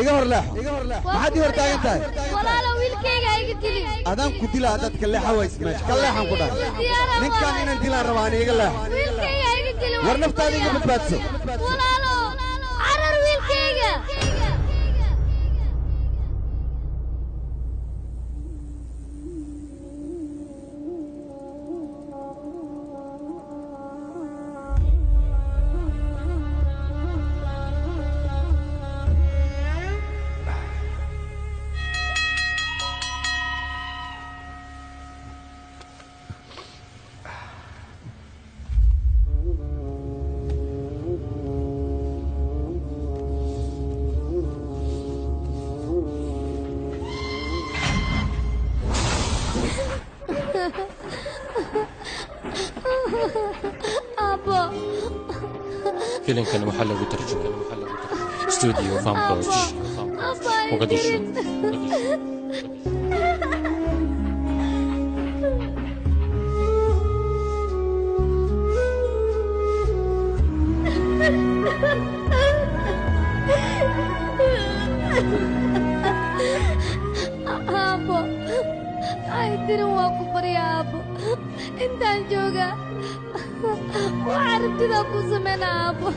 iga hor leexo maxaad ii hortaagan tahay walaalo wiilkayga iga dili adaan ku dilaa dadka leexa ways meesha ka leexan ku dhahay ninkan inaan dilaan rabaan iga leexo wiilkayga iga dili war naftaada iga badbaadso walaalo carar wiilkayga فيلم كان محل وترجمة استوديو فامبوش مقدشو أبو عايدين واكو بريا أبو أنت الجوجا وعرفت ذا كوسمنا أبو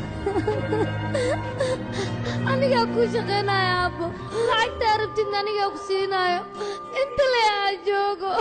أنا جاكو شقينا يا أبو لعكت عرفت إن أنا جاكو سينا أنت اللي يا جوجو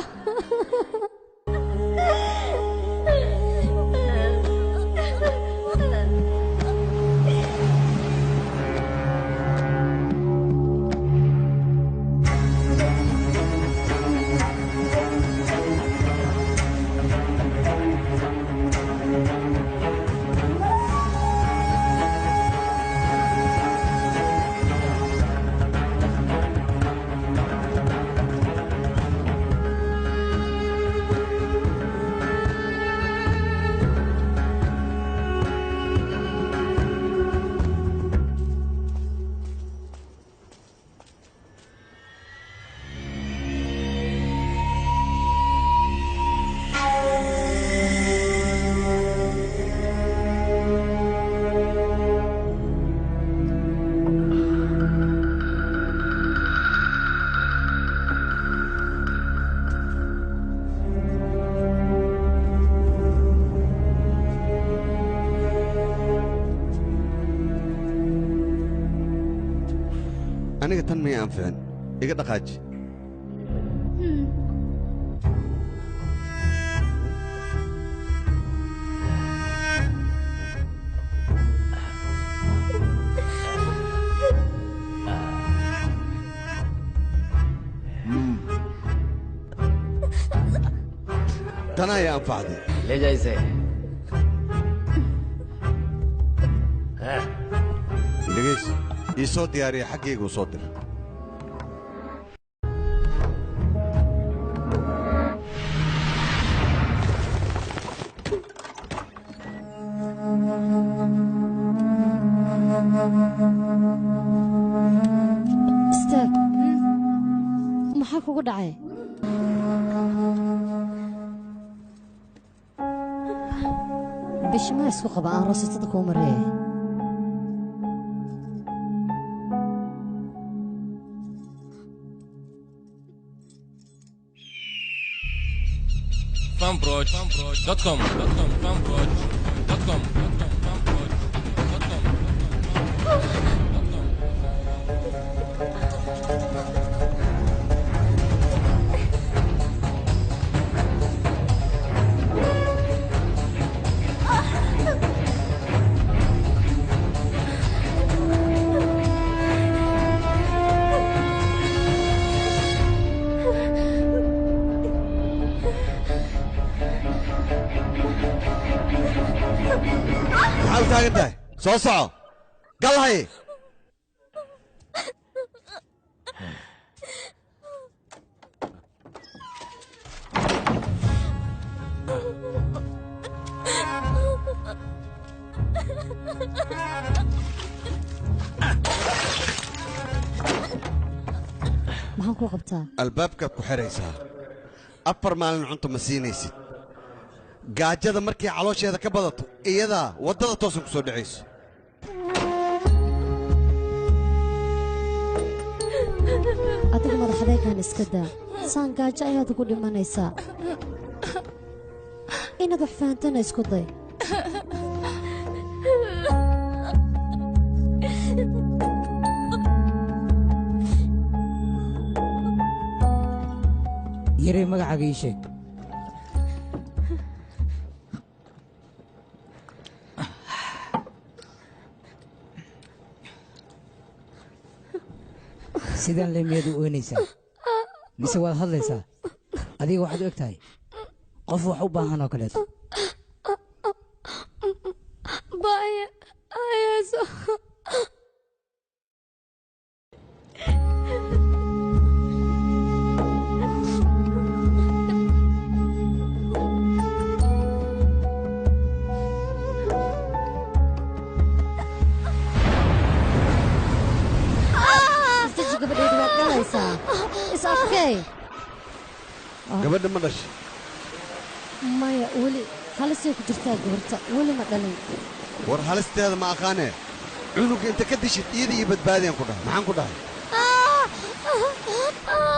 أنا تنمي أنفعن إيجا دقاج تنا يا أنفعدي ले जा इसे لقيس يصوت يا ري حقيقي وصوتك استاك maxaa kugu dhacay bishmaa isku qaba aan roosatada kuu maree fanbroch.com fanbroch.com maxaa u taagan tahay soo soco gal hay maxaan kuu qabtaa albaabkaad ku xiraysaa afar maalin cunto ma siinaysid gaajada markay caloosheeda ka badato iyadaa waddada toosan ku soo dhacayso adiga madaxdaygaan iska daa saan gaajo ayaad ugu dhimanaysaa inaad wax fahantana isku day yarey magacaaga ii sheeg sidaan leemiyaad u oynaysaa mise waad hadlaysaa adiga waxaad u eg tahay qof wax u baahan oo kaleeto baya ayaso gabadheedu waad galaysaa is adkay gabadha ma dhashay maya weli halisay ku jirtaa gabarta weli ma dhalin war halisteeda ma aqaanee cunuga inta ka dishid iyada iyo badbaadiyaan ku dhahay maxaan ku dhahay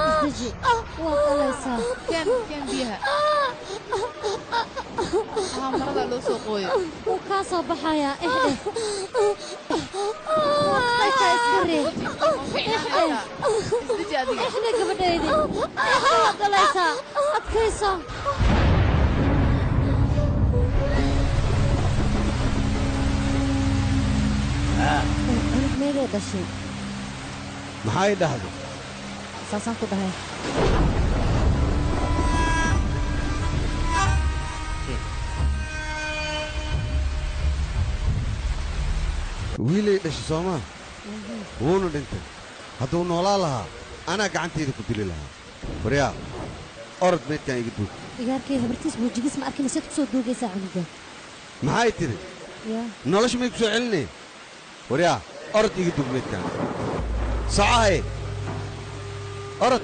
isdeji waad galaysaa كان بيها مرضى لو سوقوي wuu kaa soo baxayaa ixdhe ixdhe iska reeb ixdhe gabadhaydi ixdhe waad galaysaa adkayso cunug meeday dhashay maxay dhahday saasaan ku dhahay wiilay dhashay soomaa wuuna dhintay hadduu noolaa lahaa anaa gacantayda ku dili lahaa waryaa orod meydkaan iga duug igaarkay habartiis buujigiis ma arkin isaad ku soo duugaysaa cunuga maxay tidhi yaa nolosha may ku soo celinaya waryaa orod iga duug meydkaan socohaye orod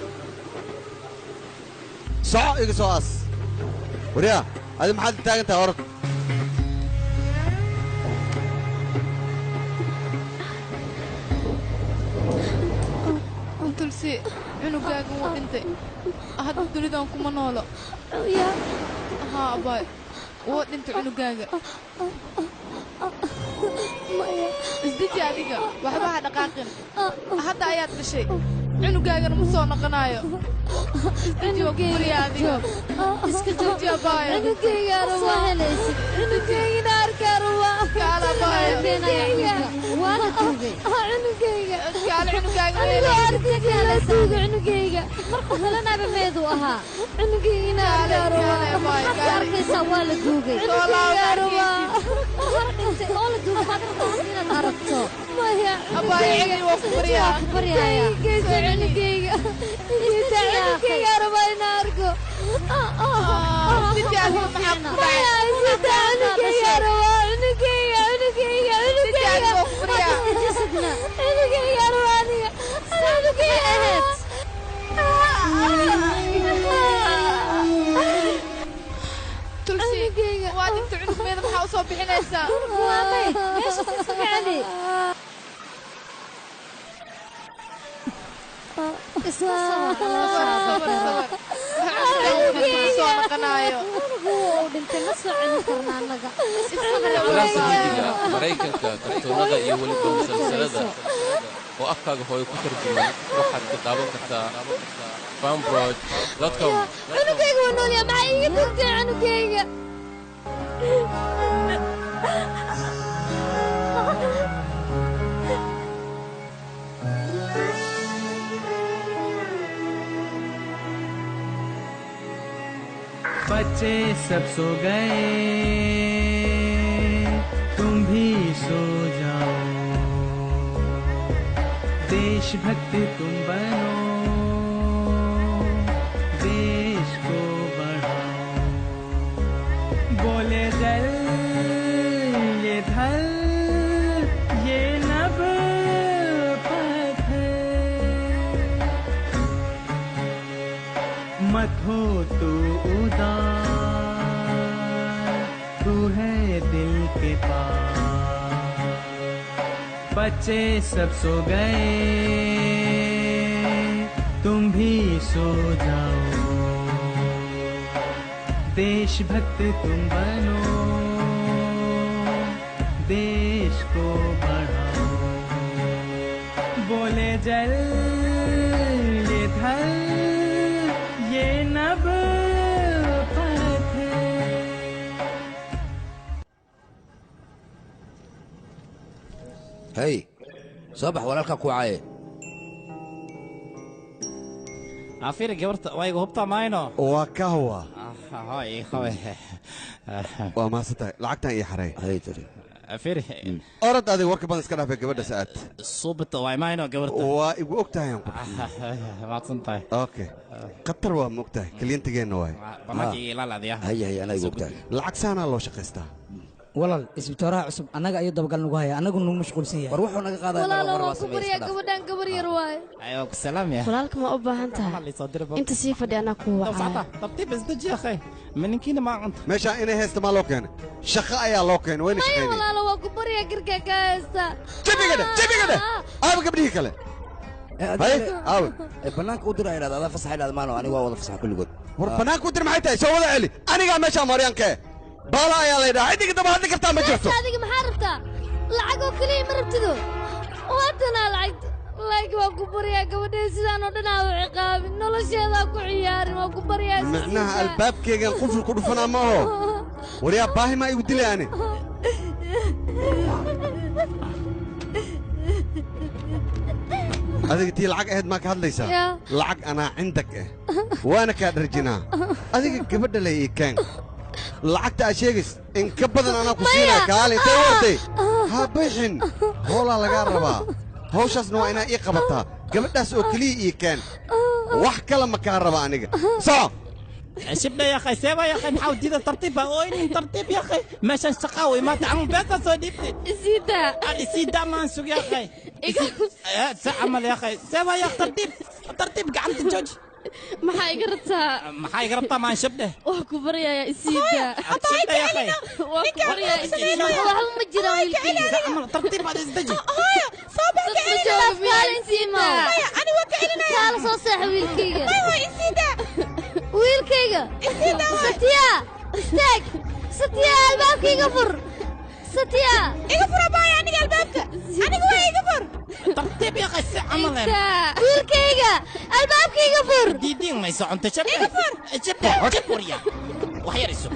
soco iga soo aas waryaa adi maxaad taagan tahay orod تلسي عنقاق وانت هذا دوليدان كما نولو يا ها باي وانت عنقاق ازدجي adiga waxba ha dhaqaaqin hadda ayaad dhashay cunugaagana ma soo noqonayo isdeji waa ku furiya adiga iska jooji baay cunugayga soo helaysid cunugayga arkaruwa kaala baay waana tuugay cunugayga kaala cunugaaga cunugayga markuu helanaaba meeduu ahaa cunugayga arkaruwa maxaad ka arkaysaa waa la duugay soo laabaa hor dhintay oo la duugay maad rabtaa inaad aragto maya abaay celi waa ku furiya ku baryaaya cunugayga cunugayga raba in arko isdeji adiga maxaa ku dhacay cunugayga raba cunugayga isdeji adiga waa ku furiya jasadna cunugayga raba adiga cunugayga aheed تلسي وادك عنق ميدا maxaa u soo bixinaysaa waamay meesha iska celi iska soo noqonayo uu dhintay ma soo celin karna annaga walaal saxiidiga maraykanka kartoonada iyo weliba musalsalada oo afkaaga hooyo ku tarjuman waxaad ka daawan kartaa fanbroad.com cunugayga waa noolyaa maxaa iiga tugtay cunugayga बच्चे सब सो गए तुम भी सो जाओ देशभक्ति तुम बनो देश को बढ़ाओ बोले जल ये धल ये नभ पत्थर मत हो तू उदास तू है दिल के पास बच्चे सब सो गए तुम भी सो जाओ देशभक्त तुम बनो देश को बढ़ाओ बोले जल ये थल ये नभ पथ هاي صباح ولالك كوعاي عفير جبرت وايغو هبطة ماينو وكهوة هاي خوي وما ستة لعقتها إيه حري هاي تري عفير أرد هذه ورك بنس كده في قبل ساعات صوبت واي ماينو جبرت وقتها يوم ما تصنطي أوكي قطر وقتها كلين تجينا واي بناكي لا لا دي هي أنا وقتها العكس أنا الله شقيستها walaal isbitooraha cusub annaga ayuu dabagal nagu haya annagu nagu mashquulsan yahay war wuxuu naga qaaday walaalo waan ku baryaa gabadhan gabar yar waaye ايوه سلام يا walaalka ma u baahan tahay inta sii fadhi anaa kuu wacaa طب بس دج يا اخي من كينا ما انت ماشي أنا هست ما لوكين شقة يا لوكين وين maya شقيني walaalo waan ku baryaa garkaa ka haysta جيبي كده أنا قبل هيك له هاي أو banaanka u diray inaad fasax inaad maano aniga waa wada fasax kulligood ورفناك كنت معي تاي سو ولا علي أنا قاعد ماشي ماريان كه بالا يا ليدا عندك دابا هذيك كرتان ما جرتو adiga maxaa rabtaa lacag oo kaliya ma rabtido waatana lacag lacag waan ku baryaa gabadhay sidaan oo dhan aan u ciqaabin nolosheeda ku ciyaarin waan ku baryaa معناها الباب كي قفل كل فنا ما هو وريا باهي ما يقول لي أنا هذيك تي العق أهد ما كهاد ليس العق أنا عندك وأنا كادرجنا هذيك قبل لي كان لعقت أشيكس إن كبدنا أنا كسينا كالي تورتي ها بيحن هولا لقاربا هوشاس نوع أنا قبطها قبل ناس أكلي كان وحكى لما كهربا أنا صح شبنا يا اخي سيبا يا اخي نحاول جديد ترتيب وين ترتيب يا اخي ماشي الشقاوي ما تعمل بيتا سوديبتي سيدا سيدا ما نسوق يا اخي عمل يا اخي سيبا يا ترتيب قعمت الجوج maxaa iga rabtaa maxaa iga rabtaa maan shabdhe waan ku baryayaa isiida shabdhe ya akhay waan ku baryayaa isiida waxba ma jiraan wiilkayga amal tartiib aad isdaji soo bax ka celina ani waa ka celinaya kaala soo seexa wiilkayga waa isiida wiilkayga isiida satiya istaag satiya albaabkayga fur satiya iga fur abaya aniga albaabka aniga waa iga fur tartiib ya akhay si camal wiilkayga albaabkayga fur diidin ma soo cunta shabdhe iga fur shabdhe ya wax yar isu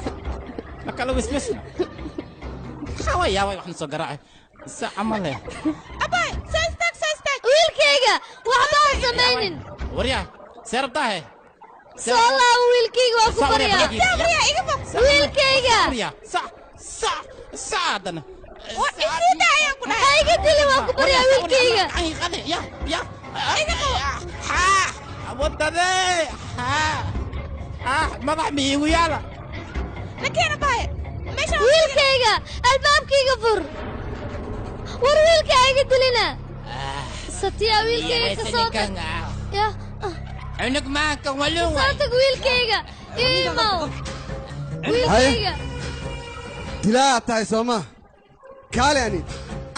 marka lagu ismasna xawaya way waxna soo garaacay si camal abay saastak wiilkayga waxba aan samaynin warya seerabtahe soo laabo wiilkayga waa ku baryaa iga fur wiilkayga saadana isiida ayaan ku dhahay iga dili waa ku baryaa wiilkayga ya wadade madax miigu yaala lakeena bahay wiilkayga albaabkayga fur war wiilkayga dilina satiya wiilkayga ka soo tag ya cunug maanka waluu soo tag wiilkayga iimow wiilkayga dilaa tahay sooma kaale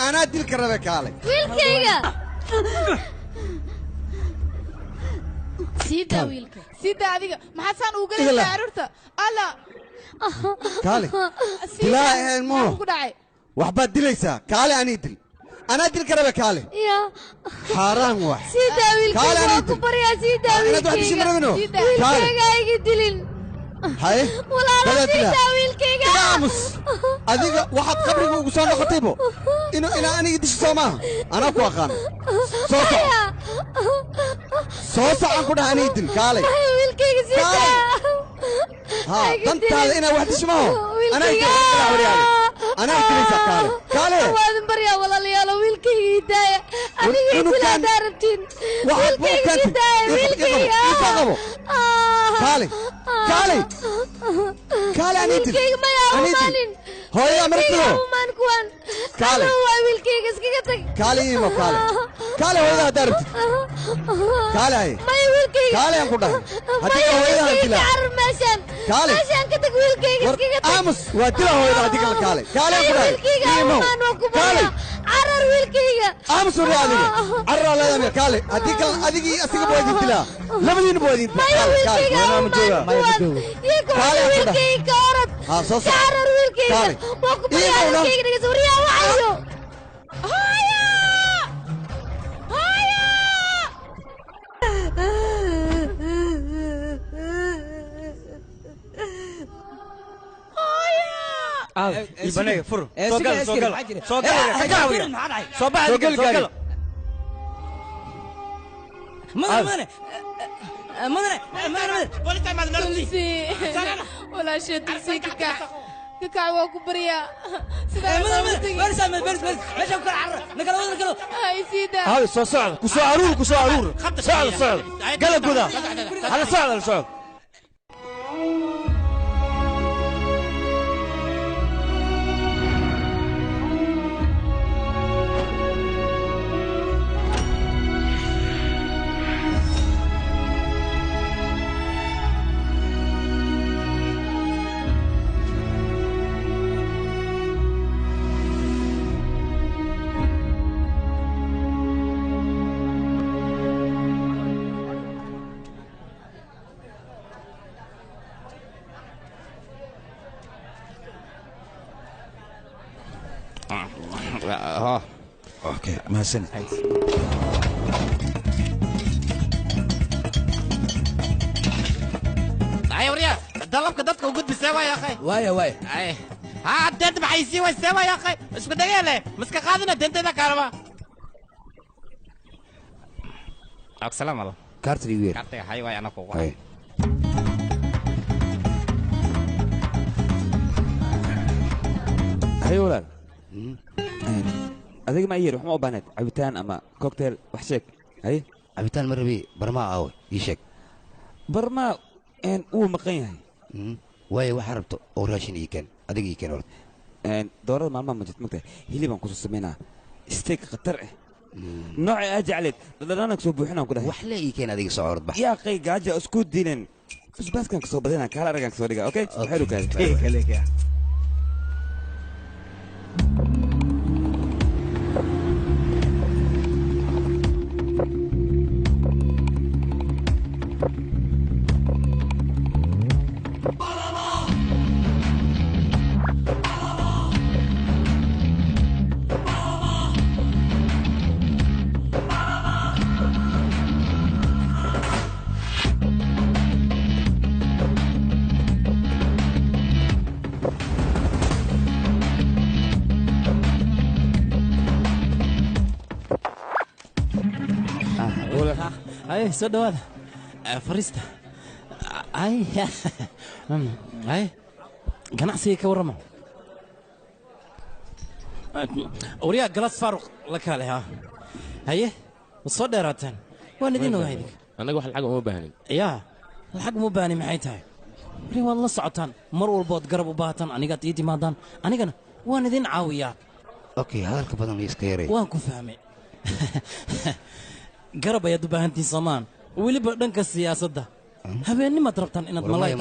anaa dilka rabe kaale wiilkayga سيدا ويلك سيدا adiga maxaa san ugu galay caruurta alla kaale dilaa mo ku dhacay waxba dilaysa kaale ani dil anaa dilka rabe kaale ya xaraan wax sida wiilkayga waa ku baryaa sida wiilkayga iga dilin هاي ولا سيدا wiilkayga aamus adiga waxaad qabriga ugu soo noqotaybo inuu aniga dish Soomaa ana ku aqaan soo sacan ku dhahan idin kaalay wiilkayga sida ha dantaada ina wax dishmo ana idin kaalay waan baryaa walaalayaal wiilkayga hidaaya adiga kula daarabtiin wiilkayga hidaaya wiilkayga kaalay أنا wiilkayga ma yaamalin hooyo martiyo man kuwan kaalay waa wiilkayga iskaga tag kaalay hooyada darabti kaalay ma wiilkayga kaalay aan ku dhahay hadii hooyada dila meeshan ka tag wiilkayga iskaga tag aamus waa dila hooyada hadii kaalay aan ku dhahay wiilkayga man waa ku kaalay carar wiilkayga aamus wari adiga carar leedahay kaale haddii kale adigii asiga boodin dilaa labadiina boodin maya wiilkayga ma jooga kaale wiilkayga ka orod ha soo soo carar wiilkayga waa ku baryaa wiilkayga dhiga suuriyaa wacayo البنية فر ولا شيء تنسي ككع وكبريا هاي سيدا هذا صعد كسو عرور صعد قلب كذا هذا صعد اوكي ما سن هاي وريا دلبك دتك وجود بالسوا يا اخي واي اي ها دنت بحيسي والسوا يا اخي اسكو دقيقه مسك قادنا دنت ذا كهرباء السلام عليكم كارتري وير كارتي هاي واي انا فوق هاي هاي ولاد adiga ma yiri wax ma u baahnad cabitaan ama cocktail wax sheeg hay cabitaan marbi barma aaw ii sheeg barma uu maqan yahay way wax rabto oo raashin ii keen adiga ii keen walaal doorada maalmaha ma jirto magtay hilibaan ku soo sameynaa steak khatar ah nooca aad jecleed dadanaanka soo buuxinaan ku dhahay wax la ii keen adiga soo orod bax yaa qay gaaja isku dileen basbaaskan ka soo badinaa kala aragan ka soo dhiga okay xeeru kaas هاي سدواد فريستا هاي ganacsiga ka warrama وريا جلاس فاروق لك عليها هي وصو دheeraateen waan idin ogahay anaga wax lacag uma baahnin yaa lacag ma baahni maxay tahay wari waad la socotaan mar walbood garab u baahataan anigaad ii timaadaan anigana waan idin caawiyaa okay hadalka badan iska yaray waan ku fahmay garab ayaad u baahantiin soomaan weliba dhanka siyaasadda habeennimaad rabtaan inaad malaay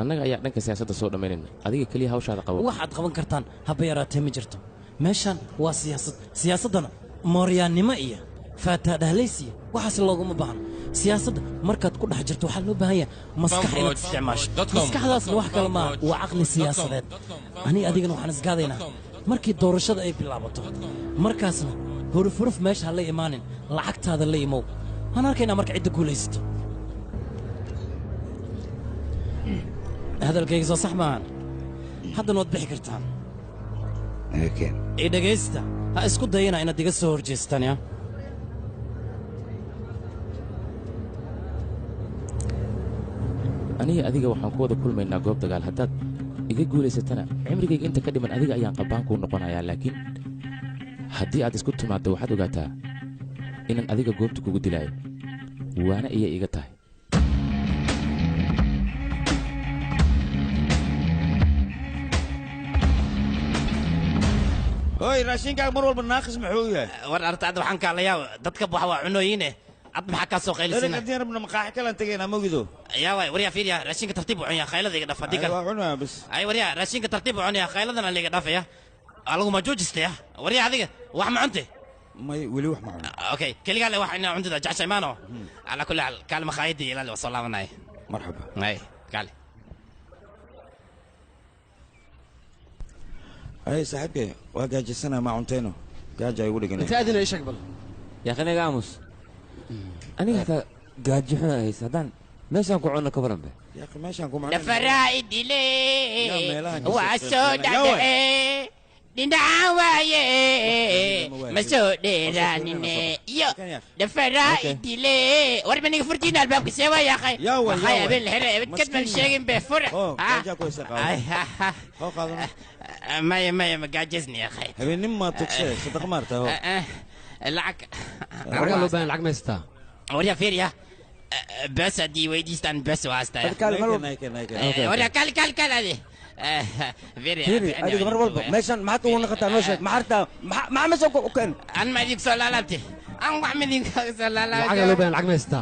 annaga ayaa dhanka siyaasadda soo dhammaynayna adiga keliya hawshaada qabo waxaad qaban kartaan haba yaraatee ma jirto meeshan waa siyaasad siyaasaddana mooryaannimo iyo faataadhahlaysiya waxaas looguma baahno siyaasadda markaad ku dhex jirto waxaa loo baahan yahay maskax inaad isticmaasho maskaxdaasna wax kale maaha waa caqli siyaasadeed aniga adigana waxaan isgaadaynaa markii doorashada ay bilaabato markaasna huruf meesha ha la imaanin lacagtaada la imow waan arkaynaa marka cidda guulaysato hadalkayga soo sax maahan haddana waad bixi kartaan dhegaysta ha isku dayana inaad iga soo horjeestaan ya aniga adiga waxaan ku wada kulmaynaa goob dagaal haddaad iga guulaysatana cimrigayga inta ka dhiman adiga ayaan qabbaan kuu noqonayaa laakiin haddii aad isku timaaddo waxaad ogaataa inaan adiga goobta kugu dilaayo waana iya iga tahay hoy raashinkaaga mar walba naaqis muxuu yahay war artaada waxaan kaalayaa dadka waxa waa cunooyine ad maxaa kaa soo qaylisina hadii rabna maqaaxi kalan tagaynaa mogido yaa waay waryaa fiiriya raashinka tartiib u cunyaa khaylada iga dhaaf haddii kale waa cunaa bas ay waryaa raashinka tartiib u cunyaa khayladana liga dhaafaya alagu ma joojistay warya adiga wax ma cunte may weli wax ma cuno okay kaligaa le wax inaa cuntida jeceshay maano ala kulli xaal kaale makhaayadii ilaali waa soo laabanaya marxaba ay kaale ay saaxiibkay waa gaajaysanaa ma cuntayno gaaja ay ugu dhiganay inta adina ishag bal yaa qaniga aamus aniga hataa gaajo xun ay haysa haddaan meeshaan ku cunno ka baran be yaa meeshaan ku macno dafaraa'id ile waa soo dhacdhace dhinaca waaye ma soo dheeraanine iyo dafaraa'id ile war baniga furtiina albaabka see waa yaaqay waxay habeen la xiray abad kadmal sheegin be fura maya ma gaajasni yaaqay habeennin ma tugshe sadaq maarta ho lacag loo baahan lacag ma haystaa warya fiiriya بس دي ويديستان بس واستا ورا كال هذه فيري ادي مره والله ماشان ما حتى وانا قطع نوشك ما حتى ما مسك وكان انا ما ديك سؤال لابتي انا ما عملي سؤال لابتي العقل لو بين العقل ما يستا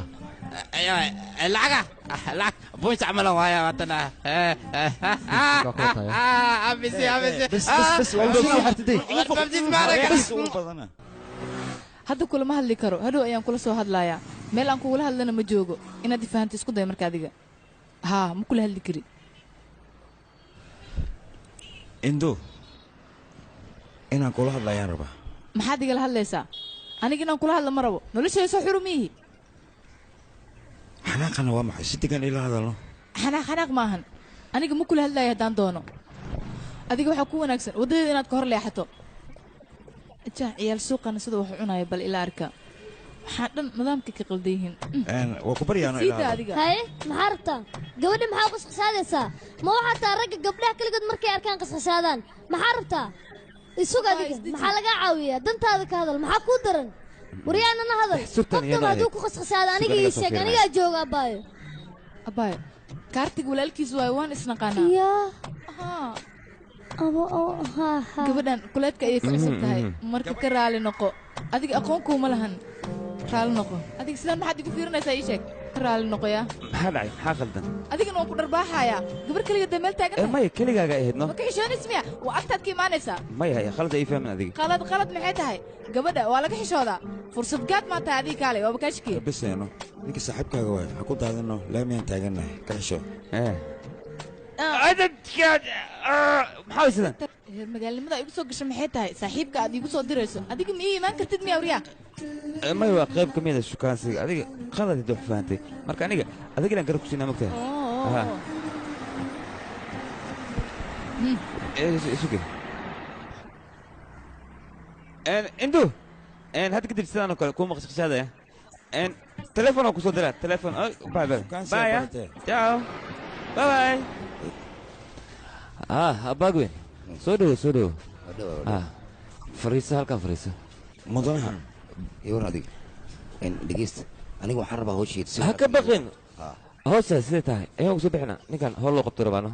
ايوه العقل بوش عملوا ويا وطنا بس hadda kulama hadli karo hadhow ayaan kula soo hadlayaa meel aan kugula hadlana ma joogo inaad fahanto isku day marka adiga haa ma kula hadli kari indo inaan kula hadlayaan rabaa maxaad igala hadlaysaa aniga inaan kula hadla ma rabo noloshayda soo xurumiyihi xanaaqana waa maxay si degan ila hadalno xanaaq maahan aniga ma kula hadlaya haddaan doono adiga waxaa ku wanaagsan waddadeeda inaad ka hor leexato ciyaal suuqana sida wax cunaya bal ila arka waxaa dhan nidaamka ka qaldan yihiin waa ku baryaano ilaa haye maxaa rabtaa gabadha maxaa qasqasaadaysaa ma waxaa taa ragga gabdhaha kaligood markay arkaan qasqasaadaan maxaa rabtaa isug adiga maxaa lagaa caawiyaa dantaada ka hadal maxaa kuu daran waryaanana hadal qoftan hadduu ku qasqasaada aniga ii sheeg anigaa jooga abbaayo kaartiga walaalkiis waayo waan isnaqaanaa yaa gabadhan kuleedka ayay ku cusub tahay marka ka raali noqo adiga aqoon kuuma lahan raali noqo adiga sidaan maxaad igu fiirinaysaa ii sheeg ka raali noqoyaa maxaa dhacay maxaa qaldan adigana waan ku dharbaaxayaa gabar keliga dee meel taagan tahay maya keligaaga ahayd no ma ka xishoonays miya waa agtaad ka imaanaysaa maya haya khalad ay fahmin adiga qalad maxay tahay gabadha waa laga xishoodaa fursad gaad maa tahay adiga kaalay waaba kaa shikiyey biseeno ninka saaxiibkaaga waay ha ku daadino laamiyaan taagannahay ka xishoo maxaa sidaan magaalnimada igu soo gasho maxay tahay saaxiibka aad igu soo dirayso adiga ma ii imaan kartid miya awriyaa may waa qayb ka mida shukaansiga adiga qalad wax fahantay marka aniga adiga inaan garab ku siinaa mogtahay isuge indu hadda kadib sidaan oo kale kuuma qasqashaadaya telefoon oo kusoo dira telefoon bye ciao bye abbaagweyn soo dhowo fariiso halkan fariiso mudanaha iwan adiga dhegeysta aniga waxaan rabaa hawsheeda ha ka baqin hawsha sidee tahay ayaan ugu soo bixina ninkan howl loo qabto rabaano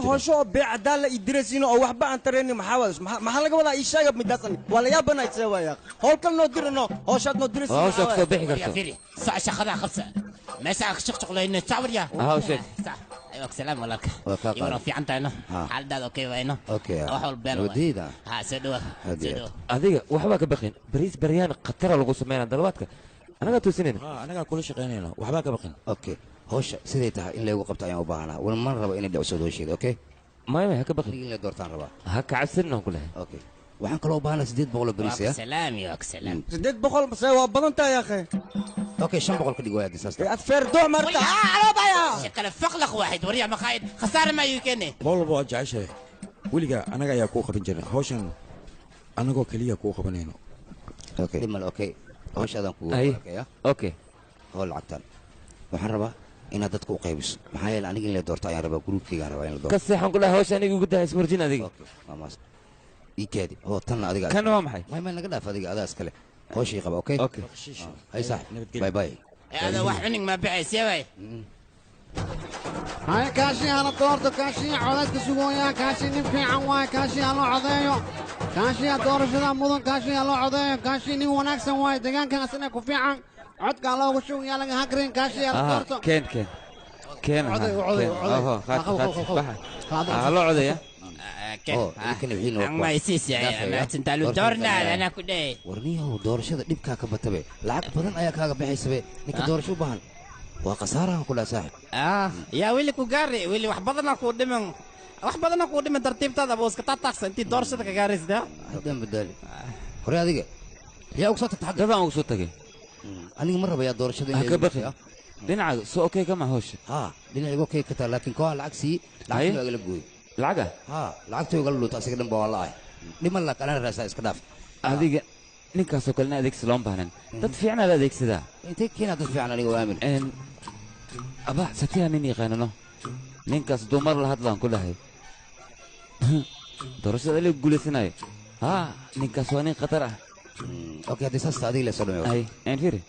howsho oo bee cadaan la ii diraysiino oo waxba aan taraynin maxaa laga wadaa ii sheega midaasan waa la yaabanayse waaya howl kal noo dirano howshaad noo diraysiin hawsha kusoo bixi karto sac shaqadaa qabsa meesha aan shaqlayna sawirya hawsheed ايوه سلام ولك يورا في عنتنا حال داد اوكي وينه اوكي وحول بيل وديدا ها سدوا adiga waxba ka baqin bariis baryaan qatara lagu sameeyay dalwaadka anaga toosinayna anaga kula shaqeynayna waxba ka baqin اوكي hawsha sidee tahay in lagu qabto ayaan u baahanaa wala ma rabo inay dhacso hawsheeda okay ma ha ka baqin in la doortaan rabaa ha ka cabsirna ku leeyahay okay waxaan kaloo baahanaa 800 bariis ya سلام يا سلام 800 bas waa badan tahay ya akhay اوكي 500 ka dhig waa disaas adfeer doo marta ala baya شكل فقلق واحد وريا مقايد خساره ما يمكنني bolbo jacaysh weliga anaga ayaa ku qaban jiray hawshan anagoo kaliya ku qabanayno okay dimal okay hawshadan ku arkaya okay howl lacagtan waxaan rabaa inaad dadku u qaybiso maxaa yeelay aniga in la doorto ayaan rabaa gruubkayga rabaa in la doorto ka seexan kula hawshan aniga ugu dahay ismarjin adiga okay mamas ikaadi oo tan adiga kan waa maxay ma naga dhaaf adiga adaas kale hawshii qaba okay okay hay sax bye bye هذا واحد منك ما بعيس يا باي هاي كاشي أنا طورت كاشي عودت كسوقيا كاشي نفي عواي كاشي أنا عضيو كاشي أدور في ذا مدن كاشي أنا عضيو كاشي ني وناك سواي دجان كان سنة كوفي عن عد قالوا وشو يا لك هاكرين كاشي أنا طورت كين عضيو خلاص بحر هلا عضية ما يسيس ما تنتالو دورنا أنا كده ورنيه doorashada dhibka ka batabe lacag badan ayaa kaaga bixaysabe ninka doorasho u baahan waa qasaaraha kula saaxib يا ويلي كوغاري ويلي wax badan ku dhiman tartiibtada booska taataaqsan intii doorashada ka gaaraysa hadan badali hore adiga yaa ugu soo tagtay dadaan ugu soo tagay aniga ma raba yaa doorashada ka baqi dhinaca soo okay kama hawsha dhinaciga okay ka taa laakiin koox lacag si lacag laga gooy lacaga lacagtooga luut asiga dhan baa wallahi dhiman la kana raasa iska dhaaf adiga ninkaasoo kalena adeegsi looma baahnan dad fiican aad adeegsadaa intee keenaa dad fiican aniga waa aamin aba satiya nin yaqaanano ninkaas dumar la hadlaan ku dhahay doorashada la guuleysanayo ninkaas waa nin khatar ah okay haddii saasta adiga la soo dhameeyo ay firi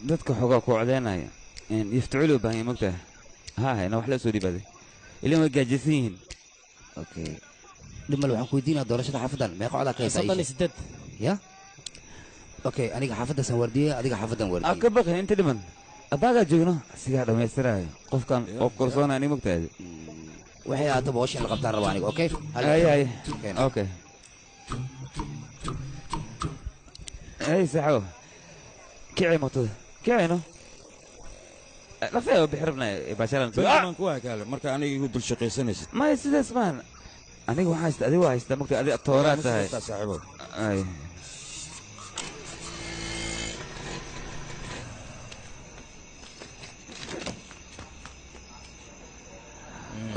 dadka xoogaa ku codeynaya yaftacuulu u baahan yahay mogtahay ina wax la soo dhibaaday ilaa way gaajaysan yihiin okay dhimal waxaan ku weydiinaa doorashada xaafadan meeqa codaa ka haysaa 38 ya okay aniga xaafadasan wardiyay adiga xaafadan wardiyay ka baqin inta dhiman abaagaa joogno asigaa dhammaystiraayo qofkan oo korsoona ani mogtahay waxay ahaataba hawsha in la qabtaan raba aniga okay okay ay saxo kicay motada kicayno lafeeyo bixirabna baasharan baan ku haakaale marka aniga igu dul shaqaysanaysid ma sidaas maan aniga waxaan haysta adiga waa haysta mogtahay adiga tooraad tahay saaxiibo ay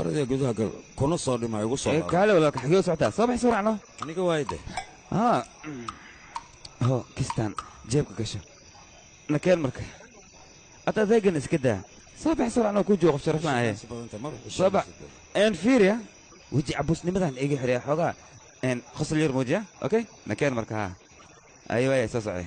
أريد أقول لك كنا صار ما يقول صار. كله ولا كحكي وسعتها صباح سرعنا. أنا كوايدة. هو كستان جيبك كشة. نكال مركه. أتذاقن إسكده. صباح سرعنا كوجو قف شرفنا هي. صباح. إن فيريا. وجي عبوس نمذهن إيجي حريا حقا. إن خصل يرموجيا. أوكي. نكال مركها. أيوة يا سوسعي.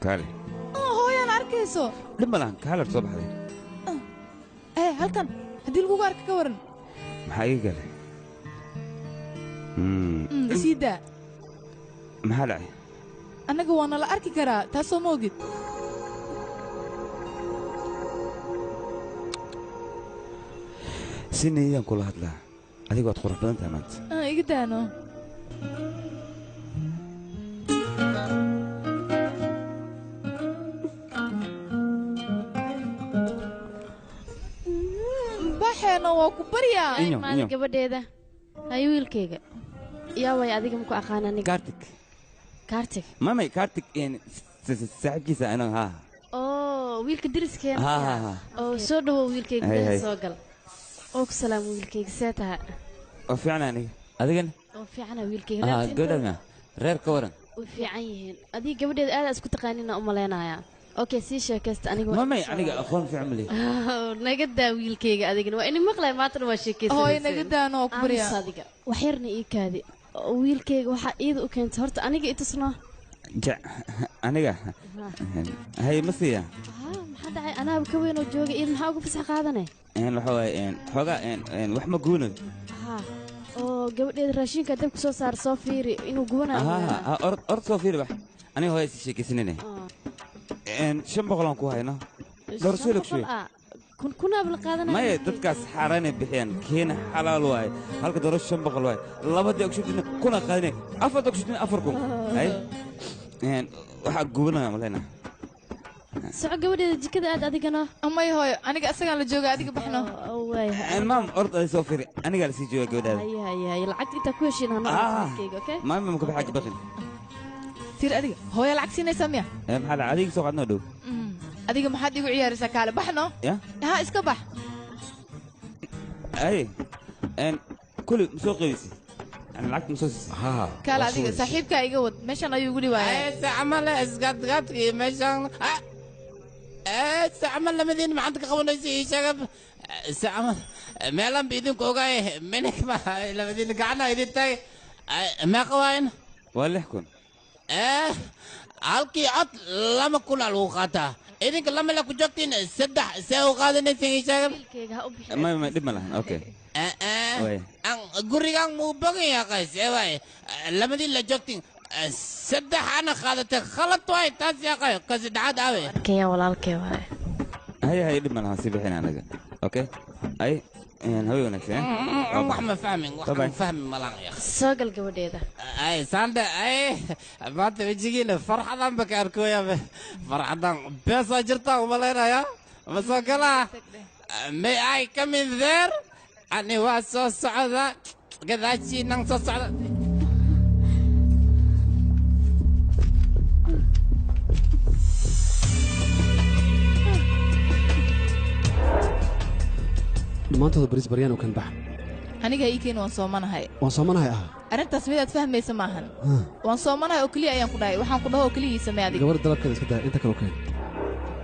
كالي هو يا ناركيسو لما لان كالر صباح لي هلكن هدي لغو أرك كورن محايق لي سيدا محالعي أنا جوانا لا أركي كرا تاسو موجود سيني يوم كل هذا هذيك وقت خرف بدن تمانت إيجدانو baxeena waa ku baryaa maal gabadheeda hay wiilkayga yaa way adiga ma ku aqaan aniga kaartig mamay kaartig saaxiibkiisa ana wiilka deriskeena soo dhawow wiilkayga gudaha soo gal oo ku salaam wiilkayga see taha oo fiican aniga adigana oo fiicana wiilkayga gabadha reer ka waran way fiican yihiin adiga gabadheeda aad isku taqaanina u maleynayaa okay sii sheekaysta aniga mamay aniga aqoon fiican mali naga daa wiilkayga adigana waa inay maqlay maatan waa sheekaysanaysaa hooy naga daano ku bariya adiga wax yarna ii kaadi wiilkayga waxa iida u keentay horta aniga i tusno aniga hay masiya maxaa dhacay anaaba ka weyn oo jooga iid maxaa ugu fasax qaadanay waxa waaye xoogaa wax ma guunan oo gabadheeda raashinka dab ku soo saar soo fiiri inuu gubanayo ord soo fiiri wax aniga hooy si sheekaysanine 500 ku hayno dorsuulك شوي كنا بالقادنا ما يدتكاس حراني بحيان كين حلال واي هلك دروش 500 واي لبدي اكشفتنا كنا قادين افضل اكشفتنا افركم هاي waxa gubana malena soo gabadheeda jikada aad adigana amay hooyo aniga asaga la jooga adiga baxno way maam ord ay soo fiiri aniga la sii jooga gabadheeda hay lacag inta ku heshiin hano okay maam ma ka baxay baqin tir adiga hooyo lacag siinaysa miya maxaa adiga soo qadno dhow adiga maxaad igu ciyaaraysaa kaale baxno ha iska bax ay kulli soo qeybisi ana lacag soo siisay kaale adiga saaxiibka iga wad meeshan ayuu ugu dhiwaayay تعمل اسقط مشان تعمل لمدين ما عندك قونيسي شغب سعمل ميلان بإذن كوغاي منك ما لما دي قعدنا إذن تاي ما قوين ولا يحكون halkii cod lama kuna lagu qaataa idinka lama la ku joogtiin saddex see u qaadanaysin isaaga ما dhib ma lahan okay gurigan muu bogan yahay waay lamadii la joogtiin saddex ana qaadatay khalad waay taas yaqay ka saddexaad aawe kenya walaalkay waay هاي dhib ma lahan si bixin anaga okay ay هوي ونكسين wax ma fahmin wax ma fahmin malan ya soo gal gabadheeda ay sanda ay maanta wajigiina farxadan baka arkooya farxadan beesa jirta uma leeyahay ma soo gala may ay come in there ani waa soo socda gadaashi nang soo socda maantooda bariis baryaan uu kan bax aniga iikeen waan soomanahay waan soomanahay ah arrintaas midaad fahmaysa maahan waan soomanahay oo keliya ayaan ku dhahay waxaan ku dhaho oo keliya samee adiga gabadha dalabkeeda iska daa inta kale keen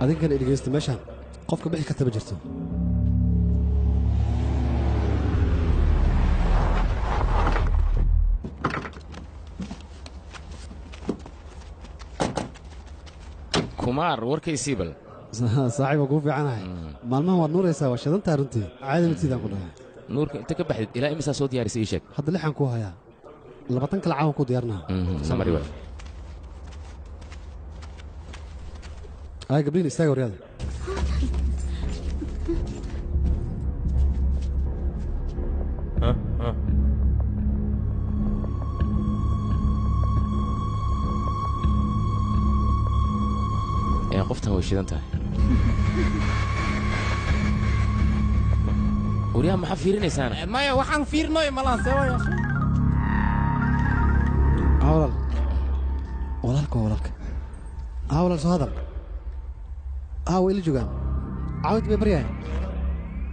adinkana dhegeysta meeshaan qofka bixi karta ma jirto kumaar warkaysii bal saaxiib waa kuu fiicanahay maalmahan waad nuuraysaa waa shidantaa runtii caadi matiidaan ku dhahay nuurka inta ka baxdid ilaa imisaa soo diyaarisay ii sheeg hadda lixaan kuu hayaa 20 kale caawan kuu diyaarnaa samari wa ay gabriin istaaga waryaada qoftan way shidan tahay وريها ما حفيرنيسانا ما waxaan fiirnooy malaan seewaya awal walaalka awal soo hadal awal joogan caawid bay baryahay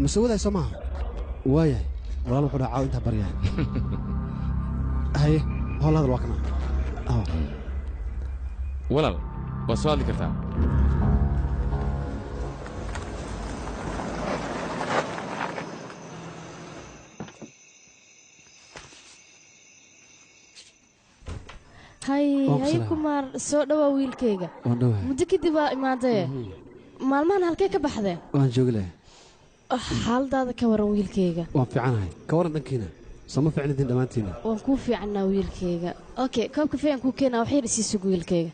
mas'uulay Soomaa waayay walaal wuxuu dhaca inta baryahay hay hol hadal wakna walaal waa soo hadli kartaa hay kumaar soo dhawaa wiilkayga muddo kadib waa imaadee maalmahan halkee ka baxdee waan jooglee xaaladaada ka waran wiilkayga waan fiicanahay ka waran dhankiina sama fiicnidin dhammaantiina waan kuu fiicannaa wiilkayga okay koobka fiican kuu keenaa wax yar isii sug wiilkayga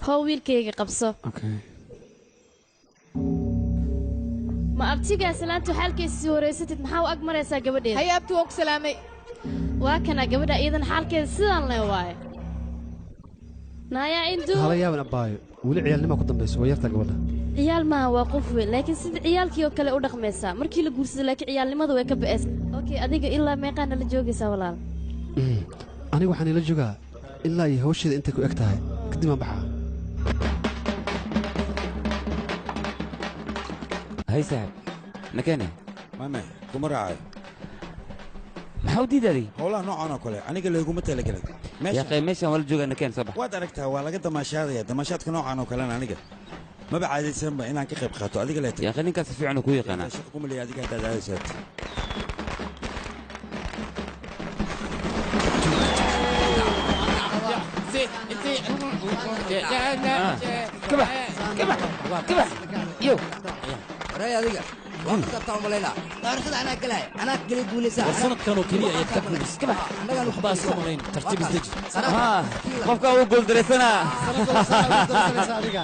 how wiilkayga qabso ma abtigaa salaantu xaalkiisa sii wareysatid maxaa u ag maraysaa gabadheeda hay abti waan ku salaamay waa kana gabadha iidan xaalkeeda sidaan le waaye naayaa indu hala yaaban abbaayo weli ciyaalnima ku dambayso waa yartaa gabadha ciyaal maaha waa qof weyn laakiin sida ciyaalkii oo kale u dhaqmaysaa markii la guursado laakiin ciyaalnimada way ka ba'aysa okay adiga ilaa meeqaana la joogaysaa walaal aniga waxaan ila joogaa ilaa iyo hawsheeda intay ku eg tahay kadib aan baxaa hay saaxib nakeene mame kuma raacay maxaa u diidaaday howlaha noocan oo kale aniga layguma talagelay yaqay meeshaan wala joogaa nakeen soo bax waad aragtaa waa laga damaashaadaya damaashaadka noocan oo kalena aniga maba caadaysanba inaan ka qayb qaato adiga leeta yaqay ninkaas si fiican kuu yaqaanaa shaqa kuma leeya adiga haddaad aadaysaad كبح يو راي adiga waan qabtaa umaleena taariikhda ana galay ana galay guuleysa sanadkan oo kaliya ay ka guuleys kabax anaga wax baas oo malayn tartiib isdeji qofka uu gool dareysana adiga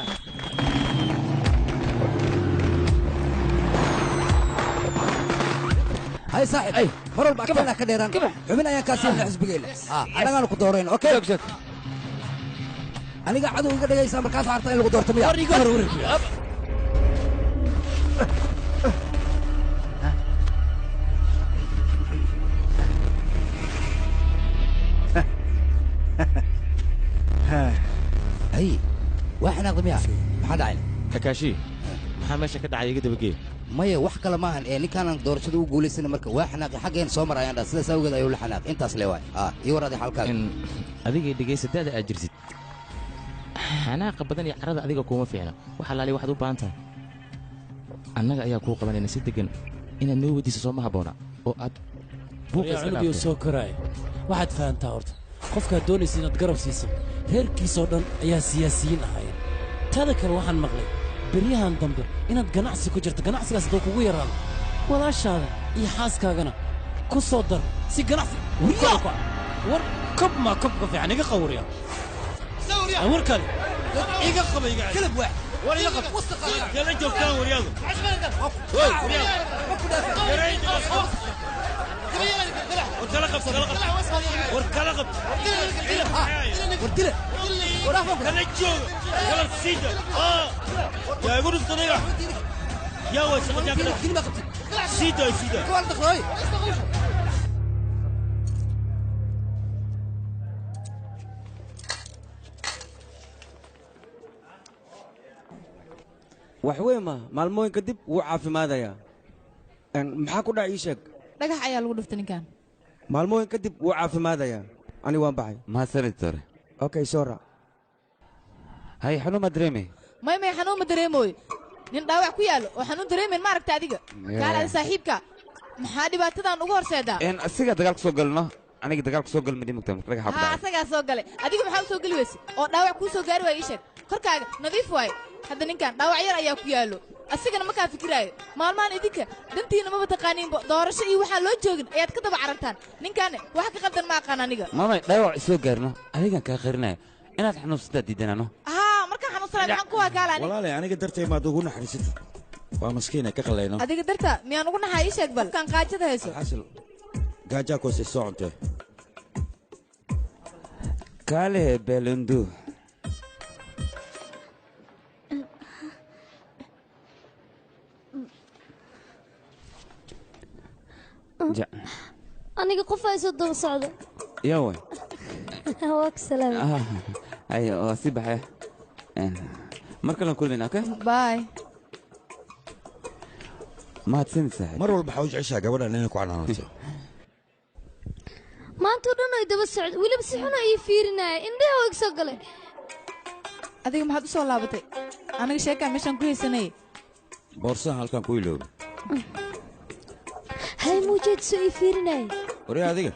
hay saaxib mar walba kana ka dheeraan xubin ayaan ka siin xisbigeena anaga ku dooreen okay aniga cadow iga dhagaysa markaas harta in lagu doorto miya هاي واحنا قدميها ما حد عين كاكاشي maxaa meesha ka dhacay iga dabagee maya wax kale maahan ee ninkaanan doorashada u guulaysana marka waa xanaaqi xaggeen soo marayaan dhaa sidaas awgeed ayuu la xanaaqi intaas le waay ii waraaday xalkaaga adigay dhegaysa da'da aad jirtid xanaaqa badan iyo carada adiga kuma fiicna wax alaali waxaad u baahan tahay annaga ayaa kuu qabanayna si deggan inaad noo weydiiso soo ma habboona oo aad cunugii soo koraay waxaad fahantaa horta qofkaad doonaysa inaad garab siiso reerkiisoo dhan ayaa siyaasiyiin ahaayeen taada kale waxaan maqlay beryahan dambe inaad ganacsi ku jirto ganacsigaas hadduu kugu yaraado walaashaada iyo xaaskaagana ku soo dar si ganacsi war kob maa kobka fiican iga qawriya war kale iga qaba iga kalab waaxid war iga qab kala joogtaan waryaadu وركلا قبس وركلا قبس وركلا كلا جوج كلا سيدا يا يقول الصديقة يا وش سيدا سيدا waxweema maalmooyin kadib wuu caafimaadayaa maxaa ku dhac ii sheeg dhagax ayaa lagu dhuftay ninkan maalmooyin kadib wuu caafimaadayaa ani waan baxay mahadsanid sore okay sora hay xanuun ma dareemay may xanuun ma dareemooy nin dhaawac ku yaallo oo xanuun dareemayn ma aragta adiga gaal adi saaxiibka maxaa dhibaatadan ugu horseedaa asiga dagaal soo galno aniga dagaal soo gal ma dhimagtaa dhagaxa ku dhacay asagaa soo galay adiga maxaa u soo gali weyse oo dhaawac kuu soo gaari waaya ii sheeg korkaaga nadiif waaye hadda ninkan dhaawac yar ayaa ku yaallo asigana makaa fikiraayo maalmahan idinka dantiina maba taqaaniinba doorasho iyo waxaan loo joogin ayaad ka daba carartaan ninkaanne wax ka qaldan ma aqaan aniga maamay dhaawac soo gaarno adigan kaa qarinayo inaad xanuunsataa diidanano markaan xanuunsanay maxaan ku waakaalaan walaalay aniga dartay maad ugu naxariisatay waa maskiina ka qalayno adiga darta miyaan ugu naxaa ii sheeg bal kan qaajada hayso xasil gaajaa koosay soo cuntay kaale beelandu aniga qof ay soo daba socdo yaa way waa ka salaamay ay waa si baxay mar kale kulmina okay bye mahadsanid saaxiib mar walba waxaa u jeceshaa gabadhan inay ku canaanato maanta oo dhan ay daba socdo weliba si xun ay fiirinaya indhaha waa soo galay adiga maxaad u soo laabatay aniga sheekaa meeshaan ku haysanay boorsahan halkan ku iloobi hay muujeed soo ii fiirinaya waryaa adiga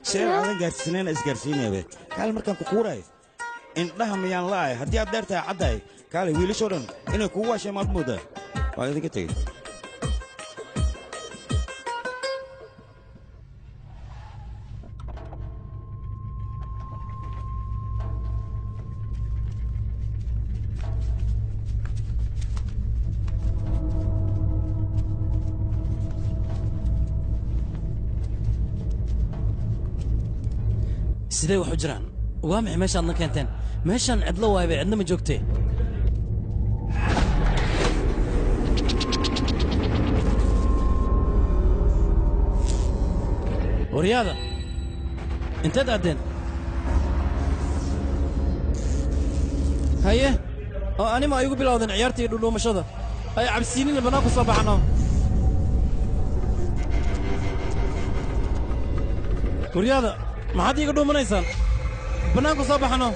seen aadan gaarsiinayna isgaarsiinayabe kaale markaan ku kuuraayo indhaha miyaan la'ay haddii aad dheer tahay caddahay kaale wiilashoo dhan inay kugu waasheen maad mooddaa waa idinka tegey sidee wax u jiraan waa maxay meeshaadna keenteen meeshaan cidlo waayba cidna ma joogtee waryaada inteed aaddeen haye oo anima ay igu bilowdeen ciyaarta iyo dhudhuumashada ay cabsiinina bannaan ku soo baxanno waryaada maxaad iiga dhuumanaysaan bannaanku soo baxanno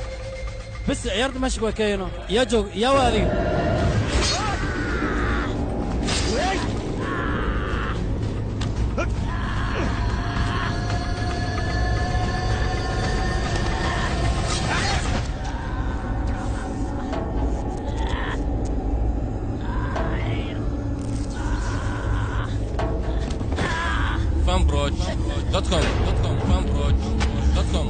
bes ciyaarta meesha waa keeyano yaa joog yaa waa adiga fanbroch.com fanbroch.com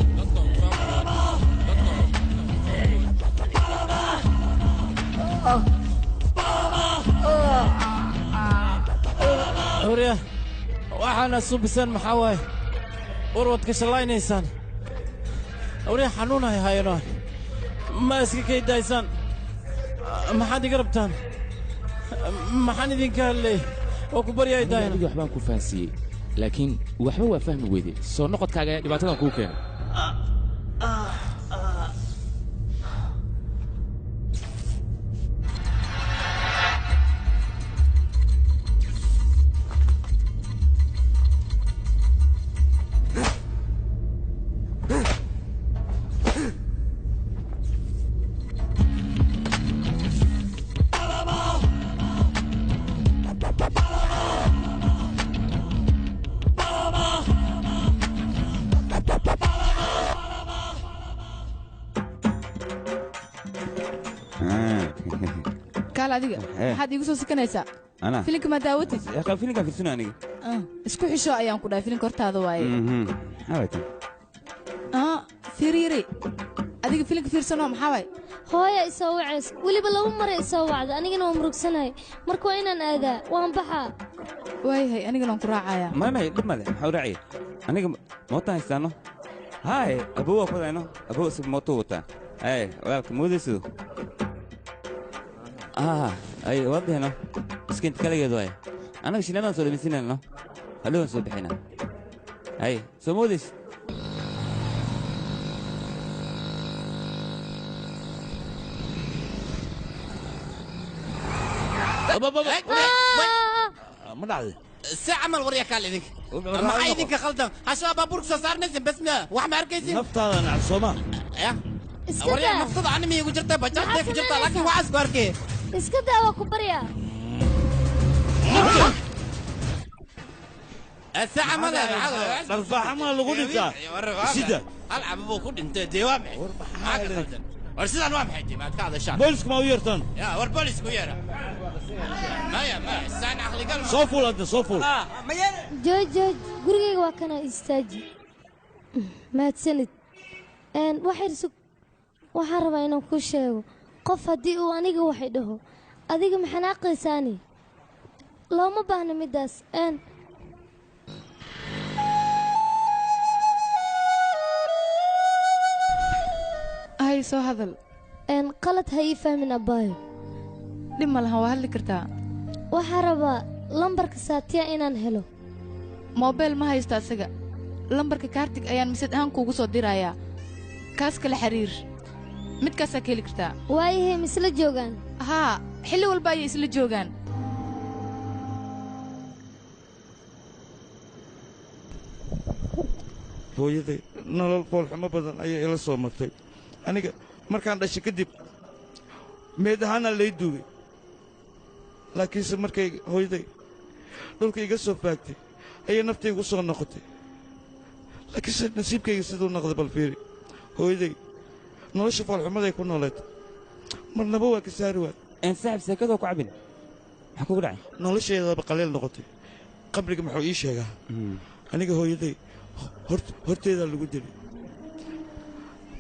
hurya waxaana subiseen maxaa waaye warwad ka shallaynaysaan hurya xanuun hay hayano ma iska kaydaysaan maxaad iga rabtaan maxaan idinka hadlay oo ku baryaay daayana aniga waxbaan ku fahansiiyey laakiin waxba waa fahmi weyday soo noqodkaaga ayaa dhibaatadan kuu keenay kaal adiga maxaad iigu soo sikanaysaa أنا filinka ma daawatid يا أخي فيلم كان في السنة أنا isku xisho ayaan ku dhahay filinka hortaada waaye هاويتي fiiriiri adiga filinka fiirsanoo maxaa waay hooya isoo wacays weliba laba mare isoo wacda anigana waan murugsanahay marka waa inaan aadaa waan baxaa waayahay anigana waan ku raacayaa ما دم ماله حاول رعي أنا موتا هستانو هاي أبوه كذا إنه أبوه سب موتو وتا أي ولكن مو دسو أي واضح إنه بس كنت كلا جدواي أنا كشيء لنا نسولف مسينا إنه هلو نسولف بحنا أي سمودس ما دعي ساعة ما الوريا كان لذيك ما حيديك خلطة هشام بابورك صار نزل بس ما واحد ما أركيزي نفط هذا نعم صوما يا وريا مفروض عني مي وجرت بجرت ديك وجرت لكن وعز باركي اسكت واكو بريا الساعة ما لا الفاحة ما اللي قلت سيدا ألعب أبوك كنت أنت دوامع ورسيدا نوام حيتي ما هذا الشعب بوليسك ما ويرتن يا والبوليس كويرة ما الساعة عقلي قلب صوفول أنت صوفول جوج gurigayga waa kana istaaji mahadsanid waxaan rabaa inaan kuu sheego qof haddii uu aniga waxay dhaho adiga maxanaaqaysaani looma baahna middaas hay soo hadal qalad ha ii fahmin abbaayo dhib ma lahan waa hadli kartaa waxaan rabaa lambarka saatiya inaan helo moobeel ma haysto asaga lambarka kaartig ayaan misad ahaan kuugu soo dirayaa kaas kala xiriir midkaasaa ka heli kartaa waayahay ma isla joogaan haa xilli walba ayay isla joogaan hooyaday nolol foolxumo badan ayay ila soo martay aniga markaan dhashay kadib meed ahaana lay duugay laakiinse markay hooyaday dhulka iga soo faagtay ayay naftaygu soo noqotay laakiinse nasiibkayga siduu noqday bal fiiri hooyaday nolosha foolxumaday ku nooleed marnaba waa ka saari waay saaxib seekadoo ku cabin maxaa kugu dhacay nolosheedaba qaliil noqotay qabriga muxuu ii sheegaa aniga hooyaday horteedaa lagu dili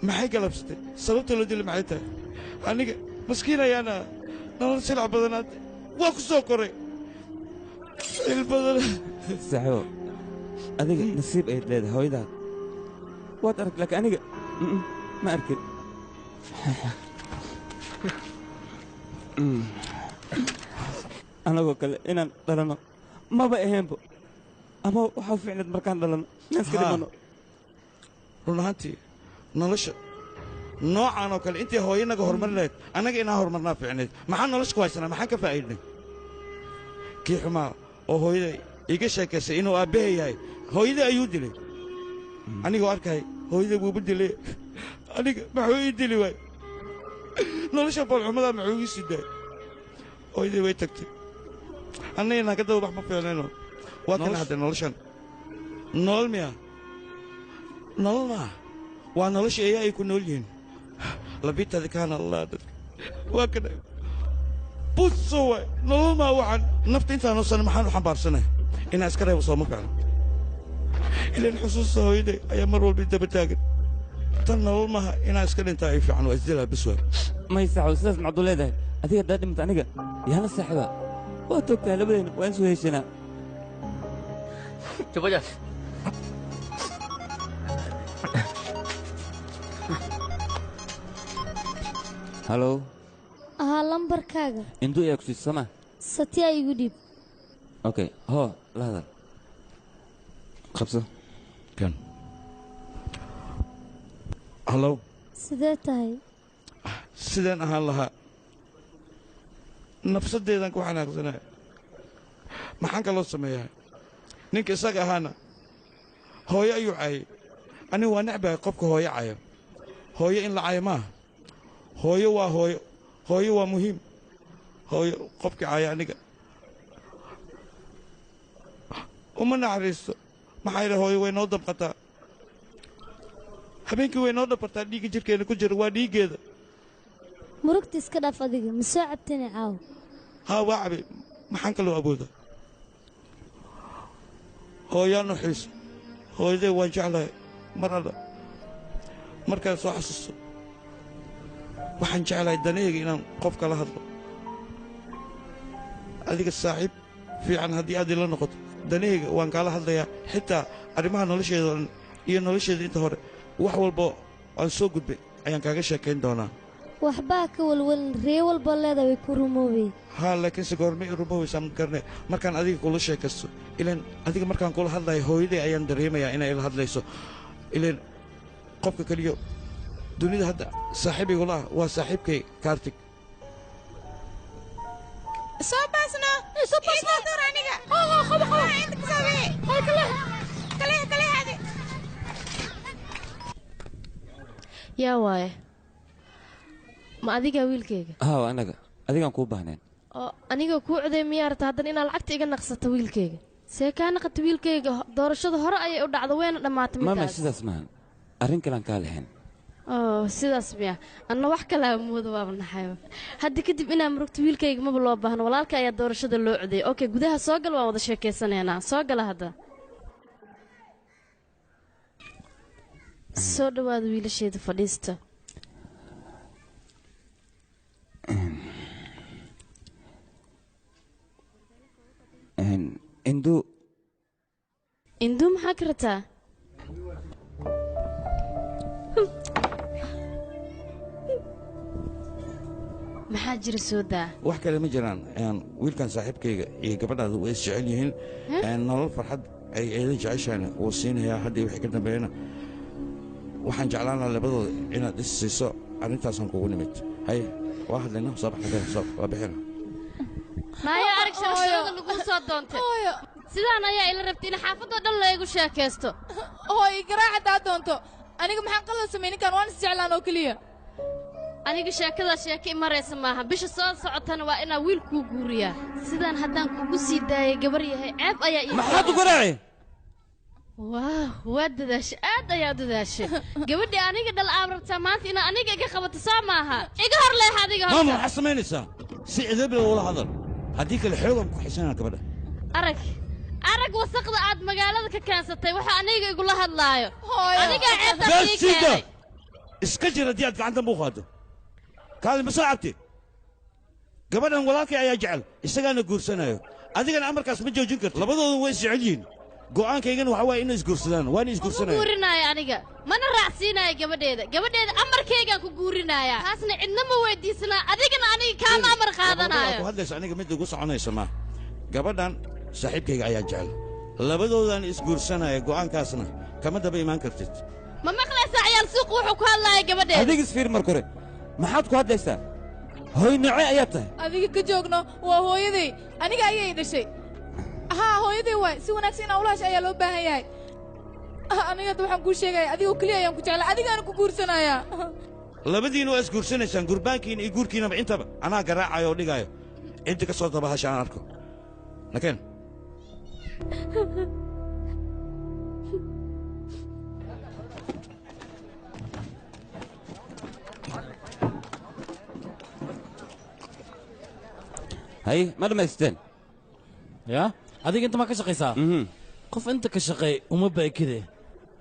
maxay galabsatay sababta loo dili maxay tahay aniga maskiin ayaana nolol silac badanaad waa ku soo koray il badan saaxibo adiga nasiib ayaad leedahay hooyadaad waad arag laakiin aniga ma arkin anagoo kale inaan dhalanno maba aheenbo ama waxaa ficneed markaan dhalanno inaan iska dhimano run ahaantii nolosha noocan oo kale intii hooyo naga horumari lahayd annaga inaan horumarnaa ficneed maxaan nolosha ku haysanaa maxaan ka faa'iidnay kii xumaa oo hooyada iga sheekaysay inuu aabbaha yahay hooyadii ayuu dilay anigoo arkay hooyada buuba dilay aniga maxuu ii dili waay nolosha foolxumadaa maxuu ii sii daay hooyadii way tagtay annaga inaan ka daba bax ma fiicnayno waa kana hadda noloshan nolol miya nolol maa waa nolosha eeyaa ay ku nool yihiin labitadi kaana allah dadka waa kana buso waay nolol maa waxaan nafta intaanoo sana maxaan u xambaarsanay inaan iska reebo sooma fiicno ilaan xusuusta hooyaday ayaa mar walba daba taagan tan nolol maaha inaan iska dhintaa ay fiican waa isdilaa bis waay may saxo sidaas macduu leedahay adiga haddaad dhimata aniga yaana saaxiba waa toogtahay labadayna waa in soo heshanaa coba aja halo lambarkaaga induu ayaa ku siisa sooma satyaa igu dhiib okay hoo la hadal qabso kan halo sidee tahay sideen ahaan lahaa nafsaddeedaan ku xanaaqsanaya maxaan kaloo sameeyaa ninka isaga ahaana hooyo ayuu caayay anigu waa necbahay qofka hooyo cayo hooyo in la cayo maaha hooyo waa hooyo hooyo waa muhiim hooyo qofkii caya aniga uma naxariisto maxaa yidha hooyo way noo dabqataa habeenkii way noo dhabartaa dhiigga jirkeena ku jira waa dhiiggeeda murugta iska dhaaf adiga ma soo cabtani caaw ها وعبي ما حنك لو أبوده هو يا نحيس هو ذي وجع له مرة مركز وحسس وحن جعل الدنيا إن قف كلا هذا هذيك الصاحب في عن هذه لنقط دنيا وان كلا هذا يا حتى أرمها نلشة نلشة أنت هور وحول بو aan soo gudbay ayaan kaaga sheekayn doonaa waxbaa ka walwal ree walba leeda way ku rumoobay haa laakiinse goorma i rumowaysaa ma garne markaan adiga kula sheekaysto ilaan adiga markaan kula hadlayo hooyaday ayaan dareemayaa inay ila hadlayso ilaan qofka keliyo dunida hadda saaxiibaygula ah waa saaxiibkay kaartig soo baasna door aniga qaba inta ka saabay kale hadi yaa waaye ma adigaa wiilkayga haa anaga adigaan kuu baahneen oo aniga kuu coday miyaa rabta haddana inaad lacagta iga naqsato wiilkayga see kaa naqata wiilkayga doorashada hore ayay u dhacdo wayna dhammaatay mama sidaas maahan arrin kalean kaa lahayn oo sidaas miya anna wax kalaa mooda waaba naxayba hadda kadib inaa murugto wiilkayga maba loo baahno walaalka ayaa doorashada loo coday okay gudaha soo gal waan wada sheekaysanaynaa soo gala hadda soo dhawaada wiilasheeda fadhiista induu maxaa ka rataa maxaa jira soo daa wax kale ma jiraan wiilkan saaxiibkayga iyo gabadhaada way is jecel yihiin nolol farxad ay eedan jeceshaana wuu siinayaa haddii wixii ka dambeeyana waxaan jeclaan lahaa labadooda inaad is siiso arrintaasaan kugu nimid hay waa hadlayna soo baxna waa bixina maayo arag sharashooda laguu soo doontay sidaan ayaa ila rabtay in xaafadoo dhan laygu sheekaysto hooy garaac haddaa doonto aniga maxaan qalad samay ninkaan waan is jeclaan oo keliya aniga sheekadaa sheeka i maraysa maaha bisha soo socotana waa inaa wiil kuu guuriyaa sidaan haddaan kugu sii daayay gabar yahay ceeb ayaa ii maxaad u garaaci waa dadaashay aad ayaa dadaashay gabadhii aniga dhal aab rabtaa maanta inaa aniga iga qabato soo maaha iga hor leex adiga maama waxaad samaynaysaa si cidabi ula hadal haddii kale xoogan ku xisanaa gabadha arag wasaqda aad magaalada ka keensatay waxa aniga igula hadlaayo anigaa ceebtaa ii keenay iska jir haddii aad gacanta muu qaado kaali ma soo cabti gabadhan walaalkay ayaa jecel isagaana guursanayo adigana amarkaas ma joojin karto labadooda way is jecel yihiin go'aankaygana waxa waaye inay isguursadaan waana isguursanaya guurinaayo aniga mana raacsiinaayo gabadheeda amarkaygaan ku guurinayaa taasna cidna ma weydiisanaa adigana aniga kaama amar qaadanaayo ku hadlaysa aniga mid ugu soconaysa ma gabadhan saaxiibkayga ayaa jecel labadoodan isguursanaya go'aankaasna kama daba imaan kartid ma maqlaysaa ciyaal suuq wuxuu ku hadlaaya gabadheeda adiga isfiir mar kore maxaad ku hadlaysaa hooy noocee ayaad tahay adiga ka joogno waa hooyaday aniga ayay dhashay haa hooyaday waay si wanaagsan inaa ulaasha ayaa loo baahan yahay aniga hadda waxaan kuu sheegaya adigoo keliya ayaan ku jeclaa adigaana ku guursanayaa labadiina waa isguursanaysaan gurbaankiina iyo guurkiinaba intaba anaa garaacayo oo dhigaayo inta ka soo dabahasha aan arko nakeen hay ma dhammaysteen yaa adiga inta maa ka shaqaysaa qof inta ka shaqeey uma baakide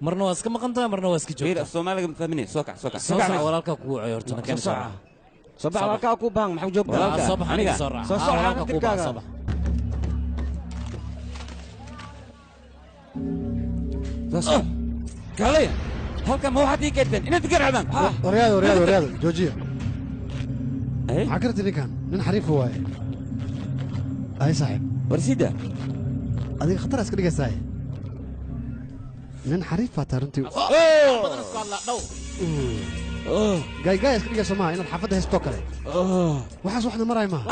marna waa iska maqan tahay marna waa iska joogtaa soomaaliga ma fahmine soo kac walaalkaa kugu wacoy horta nakeen soo bax walaalkaa ku baan maxaa joogtaa soo bax aniga soo raac walaalkaa kugu baan soo bax kaalaya halkan ma waxaad ii keedteen inaad garacdaan waryaada joojiya maxaa ka rati ninkan nin xariifa waaye ay saaxiib warsida adiga khatar iska dhigaysaaye nin xariif baa tahay runtii gaaygaaya iska dhigayso maaha inaad xaafadda haystoo kale waxaas waxna maraay maaha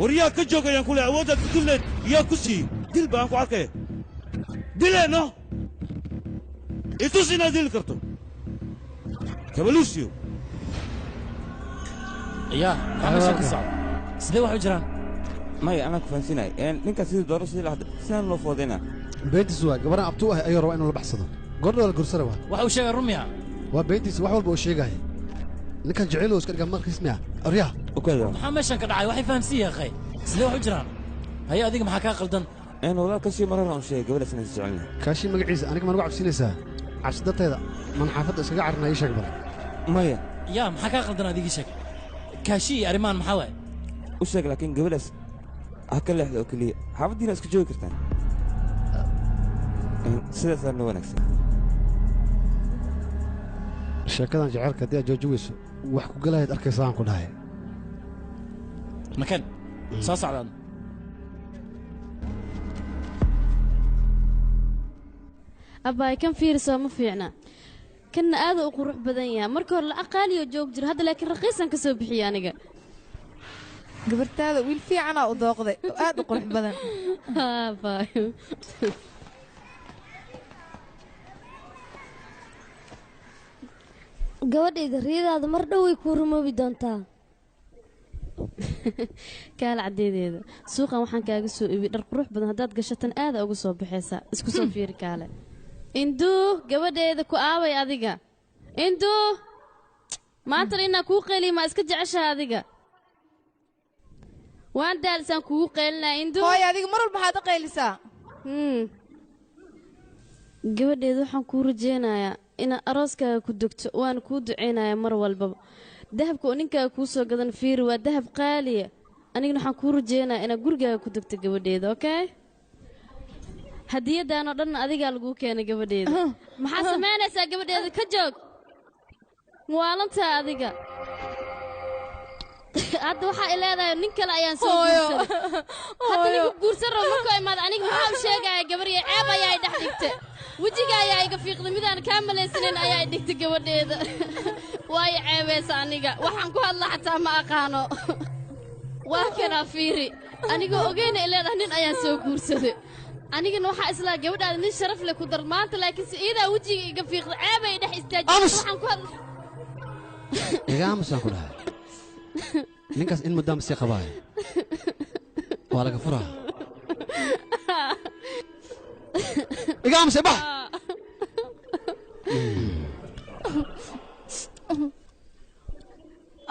war yaa ka joogayaan kule awooddaad ku dulleed yaa ku siiyey dil baan ku arkaya dileenno itus inaad dili karto kabaluusiyo yaa maxaa ka socda sidee wax u jiraan maya anaa ku fahansinay ninkaas sidii doorashadii lahda sidaan loo foodaynaa beentiis waa gabarhan abtuu ah ayuu rabaa inuu la baxsado gordha waa la gursana waa waxa uu sheegay rumiya waa beentiis wax walba uu sheegaya ninkan jeceylo iska dhiga markiis miya aryaa saaxiibkeeda maxaa meeshan ka dhacay waxay fahamsiin yahay akhay sidee wax u jiraan haya adiga maxaa kaa qaldan walaal kasii marana un sheegay gabadhaas inay soconaya kaashii magaciisa aniga ma nagu cabsinaysaa cabsi darteeda man xaafadda iskaga carna ii sheeg bal maya yaa maxaa kaa qaldan adigii sheeg kaashii iyo arrimahan maxaa waaye u sheeg laakiin gabadhaas ha ka leexda oo keliya xaafaddiina iska joogi kartaan sidaasaa noo wanaagsan sheekadan jaceylka haddii aad jooji weyso wax ku galahayd arkaysa aan ku dhahay makan soo socdaan abbaay kan fiirisoo ma fiicna kanna aada u qurux badan yaha marka hore lacag qaaliyo joog jiro hadda laakiin raqiisan ka soo bixiyey aniga gabartaada wiil fiicanaa u dooqday oo aad u qurux badan abbaay gabadhayda riyadaada mar dhow way kuu rumoobi doontaa kaala caddeedeeda suuqan waxaan kaaga soo iibiyey dhar qurux badan haddaad gashatan aada uga soo baxaysaa isku soo fiiri kaale induu gabadheeda ku aaway adiga induu maantana inaa kuu qayliya maa iska jeceshaha adiga waan daalisaan kugu qaylinaa induu hooy adiga mar walba maxaad u qaylisaa gabadheeda waxaan kuu rajaynayaa inaad arooskaaga ku dogto waana kuu ducaynayaa mar walbaba dahabka oo ninkaaga kuu soo gadan fiiri waa dahab qaaliya anigana waxaan kuu rajaynayaa inaad gurigaaga ku dogto gabadheeda okey hadiyaddaanoo dhanna adigaa laguu keenay gabadheeda maxaad samaynaysaa gabadheeda ka joog muwaalantaa adiga hadda waxaa i leedahay nin kale ayaan soo guursaday hadda ninku guursan rabo markuu imaada aniga maxaa u sheegaya gabarya ceeb ayaa i dhex dhigtay wejiga ayaa iga fiiqday midaan kaa malaysanayn ayaa i dhigtay gabadheeda waayo ceebaysa aniga waxaan ku hadlaa xataa ma aqaano waa kanaa fiiri anigoo ogeyna i leedahay nin ayaan soo guursaday anigana waxaa islaa gabadhaada nin sharaf leh ku dar maanta laakiinse iidaa wejiga iga fiiqday ceebay dhex istaajiyay waxaan ku hadla iga aamusaan ku dhahay ninkaas in muddaama sii qabaayo waa laga furaa iga aamusay bax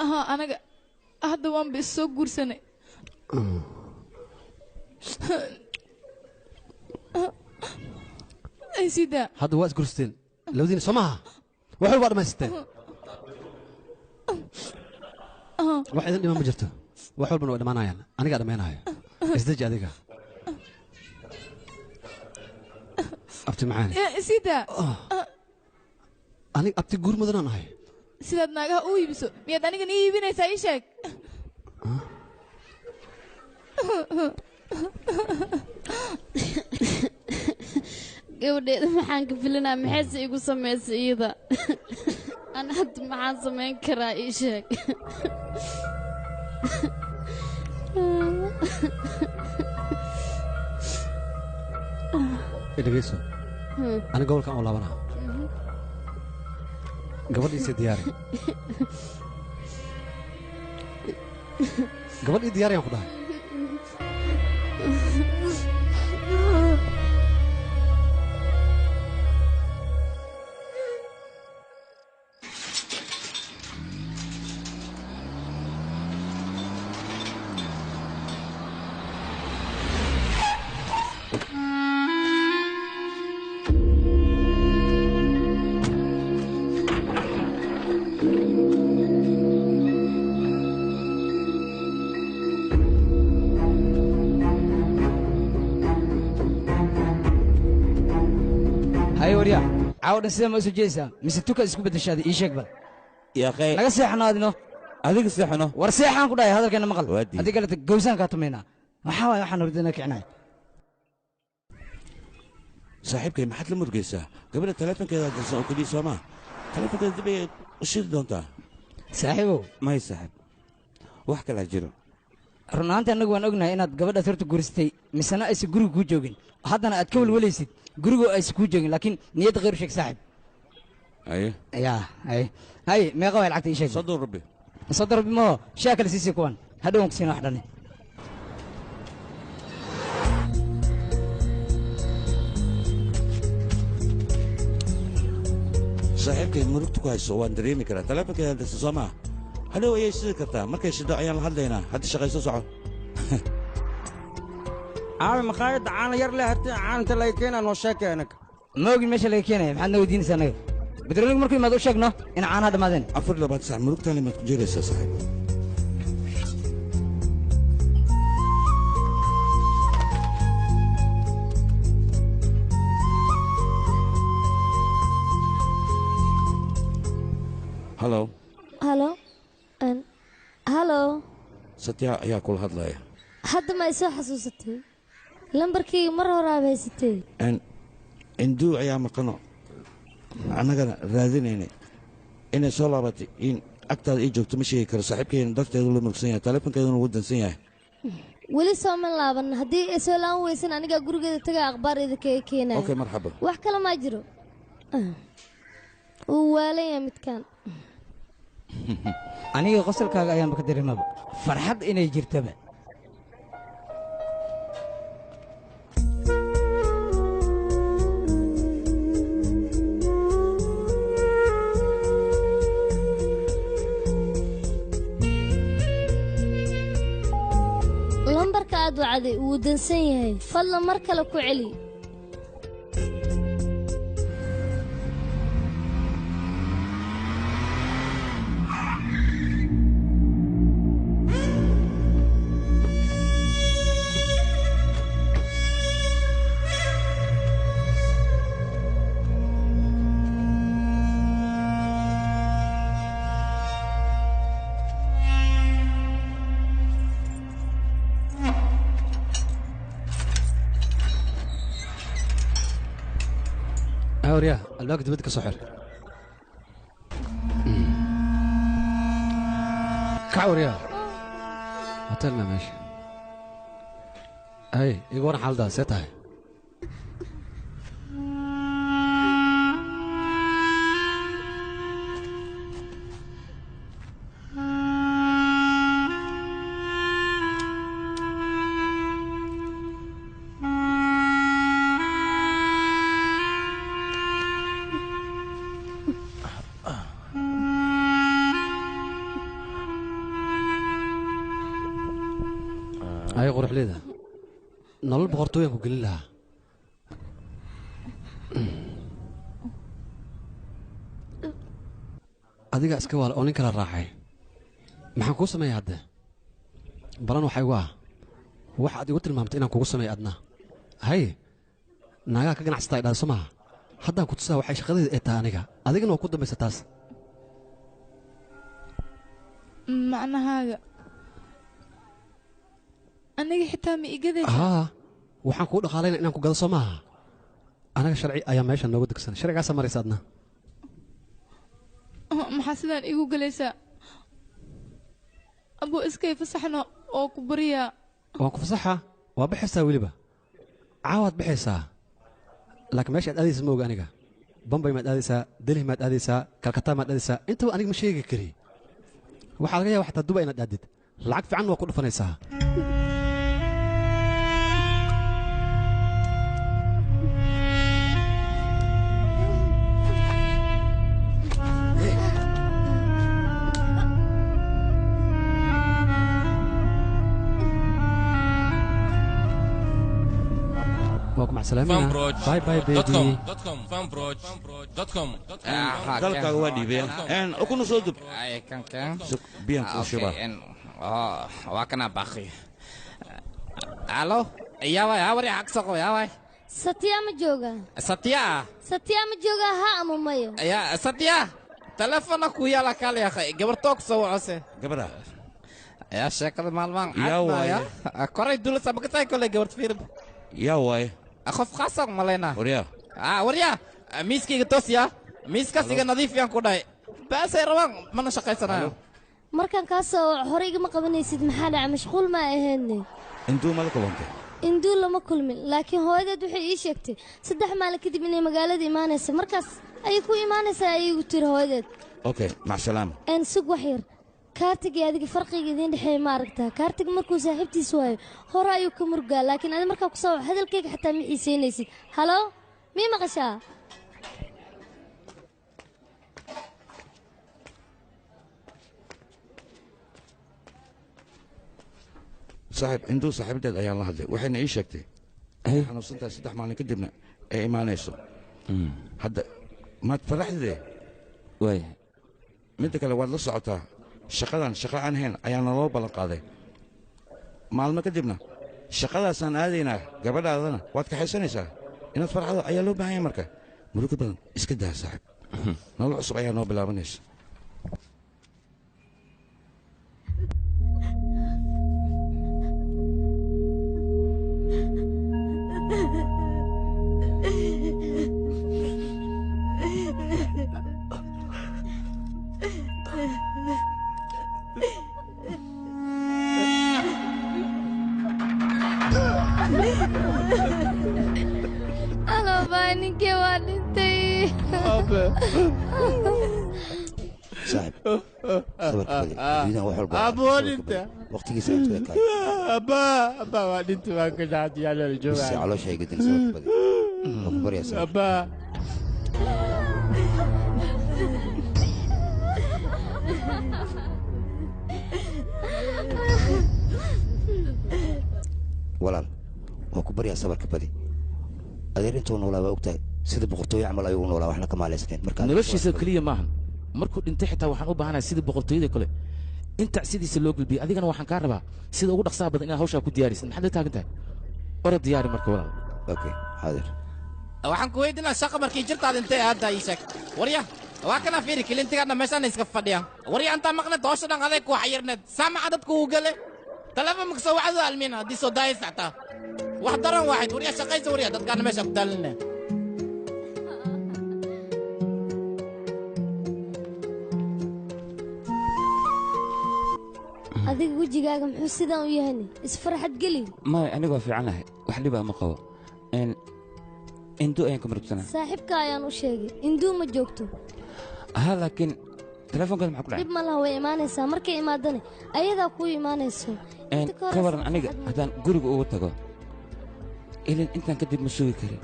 aha anaga hadda waanba is soo guursanay ay sidaa hadda waa isgursteen labadiina soo maaha wax walbaa dhammaysteen wax idin dhiman ma jirto wax walbana way dhammaanayaan anigaa dhammaynaayo isdeji adiga abti maxaani sidaa anig abti guur mudanaan ahay sidaad naagaha u iibiso miyaad anigan ii iibinaysaa ii sheeg gabadheeda maxaan ka filinaa maxayse igu samaysay iyada ana hadda maxaan samayn karaa ii sheeg dhegeyso ani gobolkan oo laabanaa gabadhiisa diyaari gabadhii diyaariyaan ku dhahay cawdhan sida ma isu jeesaa mise tuka isku beddeshaada ii sheeg bal yaaqay naga seexanaadino adiga seexano war seexaan ku dhahay hadalkeena maqal haddii kaleta gowsaan kaa tumaynaa maxaa waay waxaan hordana kicinaya saaxiibkay maxaad la murgaysaa gabadha taleefankeeda dirsan oo keliya soo maa taleefankeeda dib ayay u shidi doontaa saaxiibow may saaxiib wax kalaa jiro run ahaanta annagu waan ognahay inaad gabadhaas horta guursatay misena aysan guriga kuu joogin haddana aad ka welwelaysid gurigoo aysan kuu joogin laakiin niyadda khayr u sheeg saaxiib aye yaa hay meeqa way lacagta ii sheeg soddon rabbi soddon rabbi moo shaa kale siisii kuwan hadhow waan ku siina wax dhani saaxiibkay murugta ku hayso waan dareemi karaa taleefankeeda dirsan soo maa hadhow ayay shidi kartaa markay shido ayaan la hadlaynaa hadda shaqayso soco caawi maqaayadda caana yar leh haddii caanta laga keenaa noo sheekay anaga ma ogin meesha laga keenaya maxaad na weydiinaysaa anaga bedronigu markuu imaado u sheegno in caanaha dhammaadeen 24 saac murugtaan limaad ku jeeraysaa saaxiib halo halo satya ayaa kula hadlaya hadda ma isoo xasuusatay lambarkayga mar hore aad haysatay induu ayaa maqano annagana raadinaynay inay soo laabatay in agtaada ii joogto ma sheegi karo saaxiibkeena darteedu la murugsan yahay taleefonkeeduna wuu dansan yahay weli sooma laaban haddii ay soo laaban weysan anigaa gurigeeda tagaa akhbaar idinkaga keenaya okay marxaba wax kale maa jiro wuu waalanyaa midkaan aniga qosolkaaga ayaanba ka dareemaba farxad inay jirtaba lambarka aad wacday wuu dansan yahay fadlan mar kale ku celi وريا الباقي بدك سحر كعوريا هتلنا ماشي اي يقول حال ده سيتها هاي قرح لي ده نول بقرطوين كل لها adiga iska wal oo nin kala raacay maxaan kuu sameeyay hadda balan waxay waa wax aad igu tilmaamtay inaan kugu sameeyo adna hay naagaa ka ganacsataa idhaada soo maaha haddaan ku tusaa waxay shaqadeeda ee tahay aniga adigana waa ku dambaysa taas macnahaaga aniga xitaa ma igadaysa haa waxaan kuu dhaqaalayna inaan ku gado soo maaha anaga sharci ayaa meesha nooga degsan sharcigaasaa maraysa adna maxaa sidaan igu galaysaa abuu iskay fasaxno oo ku bariyaa waan ku fasaxa waa baxaysaa weliba caawaad baxaysaa laakiin meesha aad aadaysa ma oga aniga bambay maad aadaysaa delhi maad aadaysaa kalkataa maad aadaysaa intaba aniga ma sheegi kari waxaa laga yaaba xataa duba inaad aadid lacag fiican waa ku dhufanaysaa مع السلامة باي باي بيبي dalka waa dhiibeen ukuna soo dub biyan ku shuba waa kana baqi alo yaaway hawari aqsaqo yaaway satya ma jooga satya ma jooga ha ama mayo ya satya telefona ku yala kale ya gabartoog soo wacose gabadha ya sheekada maalmaan yaaway koray dul sabaqtay kole gabart fiirb yaaway أخف خاصك مالينا وريا وريا ميسكي توسيا ميسكا سيجا نظيف يان كوداي بس روان ما شقيسنا markan ka soo horeyga ma qabanaysid maxaa dhaca mashquul ma ahaynay intuu ma la kulantay induu lama kulmin laakiin hooyadeed waxay ii sheegtay 3 maalin kadib inay magaalada imaanayso markaas ay ku imaanaysaa ay igu tiri hooyadeed okay mac salaam aan sug wax yar kaartiga adiga farqiga idin dhaxay ma aragtaa kaartiga markuu saaxiibtiis waayo hore ayuu ka murgaa laakiin adiga markaa ku soo hadalkayga xataa ma xiiseynaysid halo mii maqashaa saaxiib induu saaxiibadeed ayaan la hadlay waxayna ii sheegtay ay xanuunsantahay 3 maalin kadibna ay imaanayso hadda maad faraxdee waayahay midda kale waad la socotaa shaqadan shaqa aan hayn ayaa naloo ballan qaaday maalmo kadibna shaqadaasaan aadaynaa gabadhaadana waad kaxaysanaysaa inaad farxado ayaa loo baahan yahay marka murugo badan iska daa saaxiib nolol cusub ayaa noo bilaabanaysa Alaabaa ninkii waa dhintay. صاحب صبرك بدي جينا وحول أبوانينتا وقتك سألت لك أبا وانينتا ما كنت عادي على الجوع بس على شيء قد نسوي بدي أكبر يا صاحب أبا walaal waa ku baryaa sabarka badi adeer intuu noolaa waa ogtahay sida boqortooyo camal ayuu u noolaa waxna ka maalaysnayn markaa noloshiisa keliya maahan markuu dhintay xitaa waxaan u baahanahay sidii boqortooyada kale inta sidiisa loo gulbiyey adigana waxaan kaa rabaa sida ugu dhaqsaha badan inaad hawshaa ku diyaarisid maxaad la taagan tahay ora diyaari marka walaal okay xaadir waxaan ku weydiinaa shaqa markii jirtaada intee hadda ii sheeg warya waa kana fiiri kilintigaadna meeshaan iska fadhiya warya intaa maqneed hawsha dhan adeeg ku xayirneed saamaca dadku uu gale تلفون مكسو وعدو المينا دي سو دايس عطا واحد درن واحد وريا شقيس وريا دتقانا ماشي بدلنا adiga wajigaaga muxuu sidaan u yahay isfarxad gali ما aniga waa fiicanahay wax dhiba ma qabo indu ayaan ka marugsanaa saaxiibka ayaan u sheegay induu ma joogto ha laakiin telefoonkaada maxaa ku dhacay dib ma laha way imaanaysaa markay imaadane ayadaa kuu imaanayso ka waran aniga haddaan guriga ugu tago ilin intaan kadib ma sugi karin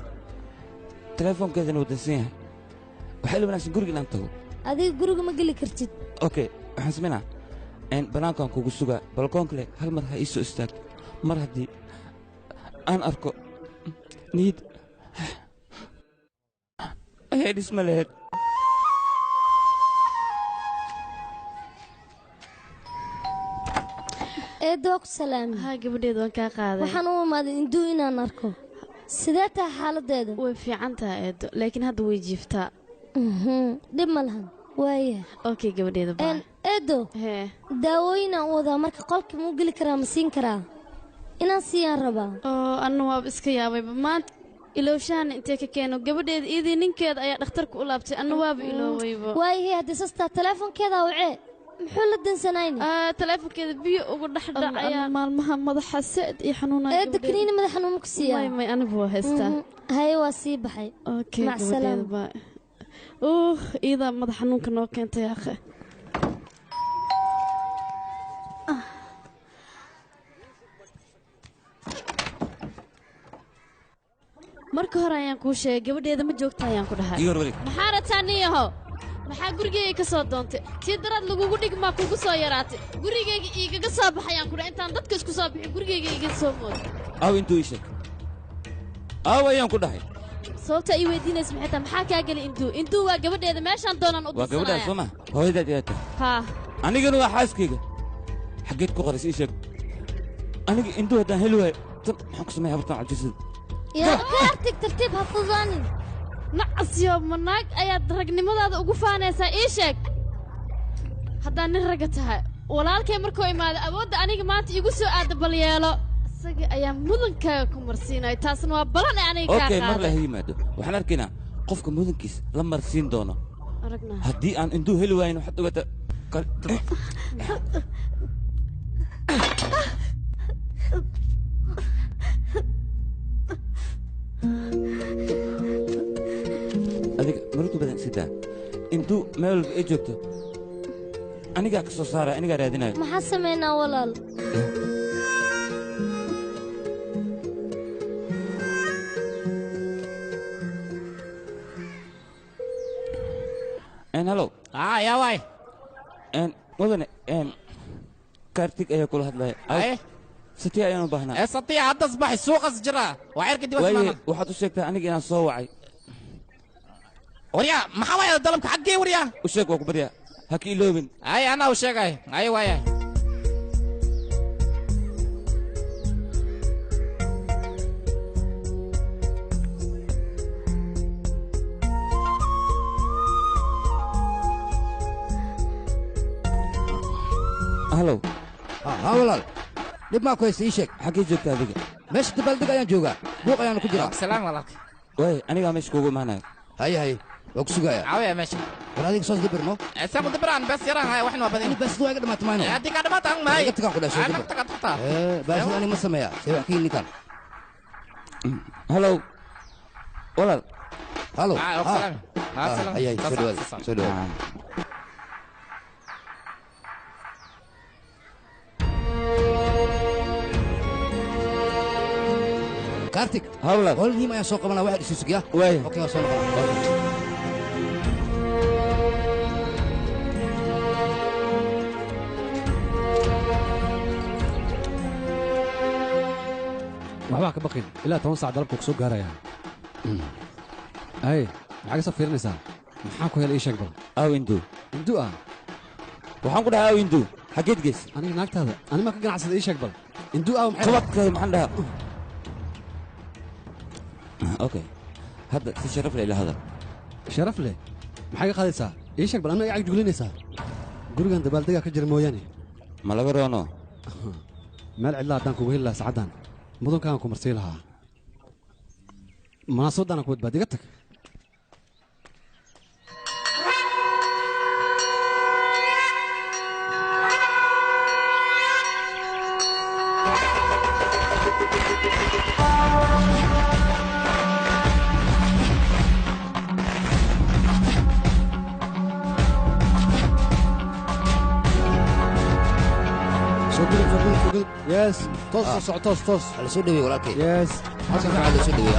telefoonkeedana wuu dansan yahay waxaa ila wanaagsan guriga inaan tago adiga guriga ma geli kartid okay waxaan samaynaa banaankaan kugu sugaa balkoonka leh hal mar ha ii soo istaagto mar haddii aan arko niyad ayaa dhisma laheyd eedoo ku salaami haa gabadheed waan kaa qaaday waxaan u imaaday induu inaan arko sidee tahay xaaladeeda way fiican tahay eedo laakiin hadda way jiiftaa dhib ma lahan waaya okay gabadheeda baa eedo daawooyinaan u wadaa marka qolka muu geli karaa ma siin karaa inaan siiyaan rabaa oo anna waaba iska yaabayba maanta ilowshaana intee ka keeno gabadheeda iidii ninkeeda ayaa dhakhtarka u laabtay anna waaba iloobayba waayahey haddii sastaa teleefonkeeda wacee muxuu la dansanayni teleefonkeeda biyo ugu dhex dhacayaa maalmaha madaxa sa'id iyo xanuunaya eedda kaniini madax xanuun ma ku siiyaa may anigu waa haystaa haye waa sii baxay okay gabadheeda baa iidaa madax xanuunka noo keentay akhe marka hore ayaan kuu sheegay gabadheeda ma joogta ayaan ku dhahay maxaa rataa niyaho maxaa gurigayga ka soo doontay tii daraad lagugu dhigmaa kugu soo yaraatay gurigayga igaga soo baxayaan ku dhahay intaan dadka isku soo bixin gurigayga iga soo mooday aw intuu ii sheeg aw ayaan ku dhahay sababta ii weydiinaysa maxay tahay maxaa kaa geli induu waa gabadheeda meeshaan doonaan u waa gabadhaas soo ma hooyadaad iyaa tahay haa anigana waa xaaskayga xaggeed ku qorays ii sheeg aniga induu haddaan heli waayo tan maxaan ku sameeyaa bartaan cabjisada yaa ka artig tartiib ha fudaanin nacasyo manaag ayaad ragnimadaada ugu faanaysaa ii sheeg haddaan nin ragga tahay walaalkay markuu imaado awoodda aniga maanta igu soo aada bal yeelo isaga ayaa mudankaaga ku marsiinaya taasna waa balan ee aniga kaa qaaday mar la yimaado waxaan arkaynaa qofka mudankiis la marsiin doono haddii aan induu heli waayin waxaad ogata adiga marutu badan sidaa intuu meel walba ay joogto anigaa ka soo saara anigaa raadinayo maxaa samaynaa walaal hello yaa waay mudane kaartig ayaa kula hadlaya satiya ayaan u baahnaa ee satiya hadda asbaxay suuqas jira waa cirka dibadda waaye maana waxaad u sheegtaa aniga inaan soo wacay waryaa maxaa waaya dalabka xaggee waryaa u sheeg waa ku baryaa ha ka iloobin ay anaa u sheegay ay waaya halow ها walaal dhib maa ku haysta ii sheeg xaggee joogtaa adiga meesha dabaaldeg ayaan joogaa buuq ayaanu ku jiraa salaam walaalka waaye anigaa meesha kuugu imaanayo haye haye waa ku sugaaya caawiya meesha war adiga soos dabirno isagu dabiraan bes yaraan haya waxna waa badan bes waa iga dhamaatay maayno haddii kaa dhamaatan maay iga tagaan ku dhashay ana tagaa tataa baasida ani ma sameeyaa see wax ka yimid ninkan halow walaal halow salaam haye haye soo dhawaada soo dhawaada كارتيك هولا قول لي ما يسوق قبلنا واحد يسوق يا واي اوكي وصلنا waxbaa ka baqin ilaa 10 saac dalabku ku soo gaaraya ay maxaa ka soo fiirinaysaa maxaan ku helay sheeg bal aw indu waxaan ku dhahaa aw indu xageed gees aniga naagtaada anima ka ganacsada sheeg bal indu aw maxay qabadka maxaan dhahaa okay hadda si sharaf leh ila hadal sharaf leh maxay ka qaadaysaa ii sheeg bal anna ay juglinaysaa gurigan dabaaldega ka jira mooyaane ma laga roono meel cidla haddaan kugu heli lahaa sacaddan mudankaan ku marsii lahaa munaasabaddaana ku badbaad iga tag يس توس توس توس على سودوي ولكن يس حسن على سودوي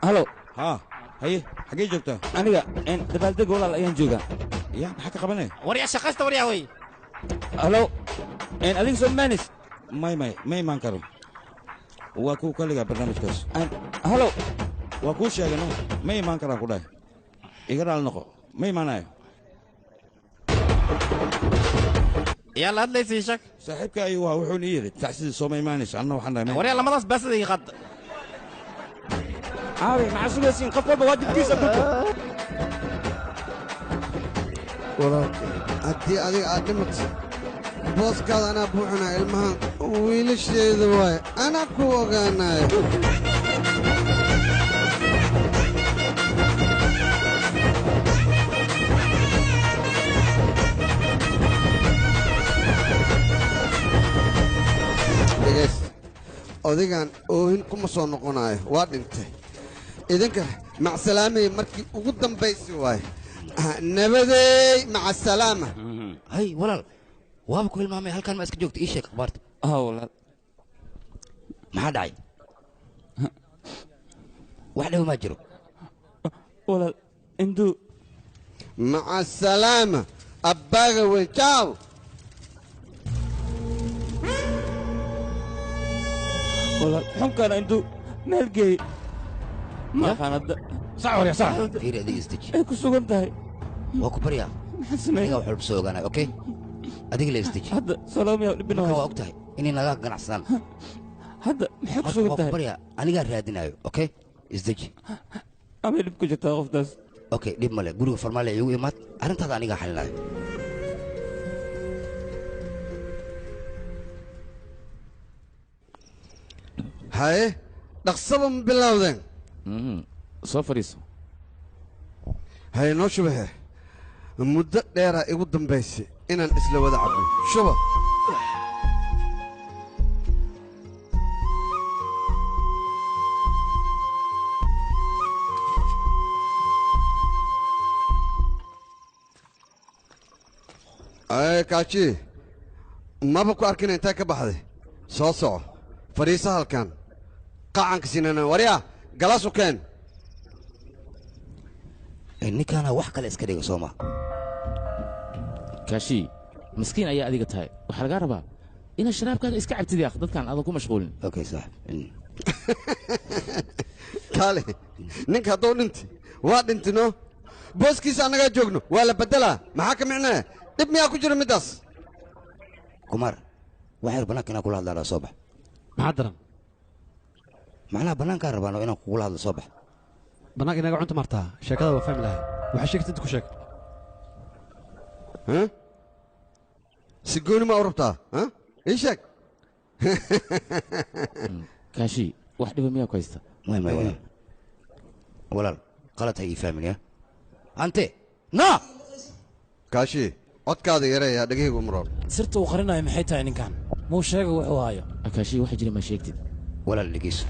هلو ها هي حقي جبتها aniga dabaaldeg walaal ayaan joogaa ya maxaa ka qabanay waryaa shaqaysta waryaa wey halo adiga soo maanis ma imaan karo waa kuu kaligaa barnaamijkaas halo waa kuu sheegano ma imaan karaan ku dhahay iga raali noqo ma imaanayo yaa la hadlaysay shak saaxiibka ayuu waa wuxuu nii yidhi tacsidii sooma imaanaysa anna waxaan dhahay waryaa lamadaas baasada ii qad caawi maxaa sugaysiin qof walba waajibkiisa guto walaalkay haddii adiga aad dhimato booskaada anaa buuxinaa ilmahan wiilasheeda waaye anaa ku ogaanayo dhegayst odigan oohin kuma soo noqonayo waa dhintay idinka macsalaamay markii ugu dambaysi waaye nabadey maca salaama hay walaal waaba ku hilmaamay halkan ma iska joogta ii sheeg akhbaarta walaal maxaa dhacay wax dhow maa jiro walaal indu maca salaama abbaaga weyn jaaw walaal xunkaana indu meel geey maqaanada sac warya sac fiiri adiga istaji ay ku sugan tahay waa ku baryaa maxaan sameeyay aniga wax walba soo ogaanay okay adiga la istaji hadda salaamiya dhibina waa og tahay inay nagaa ganacsadaan hadda maxay ku sugan tahay waa ku baryaa anigaa raadinayo okay isdaji amay dhib ku jirtaa qoftaas okay dhib male guriga farmaale iigu imaad arrintaada anigaa xalinayo haye dhaqsaba ma bilowdeen soo fadhiiso haye noo shubahe muddo dheeraa igu dambaysay inaan isla wada cabbo shuba aye kaaji maba ku arkin intee ka baxday soo soco fadhiisa halkan qacanka sinana waryaa galaas u keen ninkaana wax kale iska dhiga soo ma kaashi miskiin ayaa adiga tahay waxaa lagaa rabaa inaad sharaabkaaga iska cabtid yaaq dadkan aadan ku mashquulin okay sax kaale ninka hadduu dhinti waa dhintino booskiisa annagaa joogno waa la beddelaa maxaa ka micnaa dhib miyaa ku jira middaas kumar waxyar bannaanka inaan kula hadlaa soo bax maxaa daran macnaha bannaankaan rabaano inaan kugula hadlo soo bax bannaanka inaga cunta martaa sheekada waa fahmi lahay waxaa sheegta inta ku sheeg si gooni ma u rabtaa ii sheeg kaashi wax dhiba miyaa ku haysta walaal qalad hay ii fahmin ya ante no kaashi codkaada yareeyaa dhegahaygu muroor sirta uu qarinayo maxay tahay ninkan muu sheega wuxuu hayo kaashi waxa jira ma sheegtid walaal dhegeyso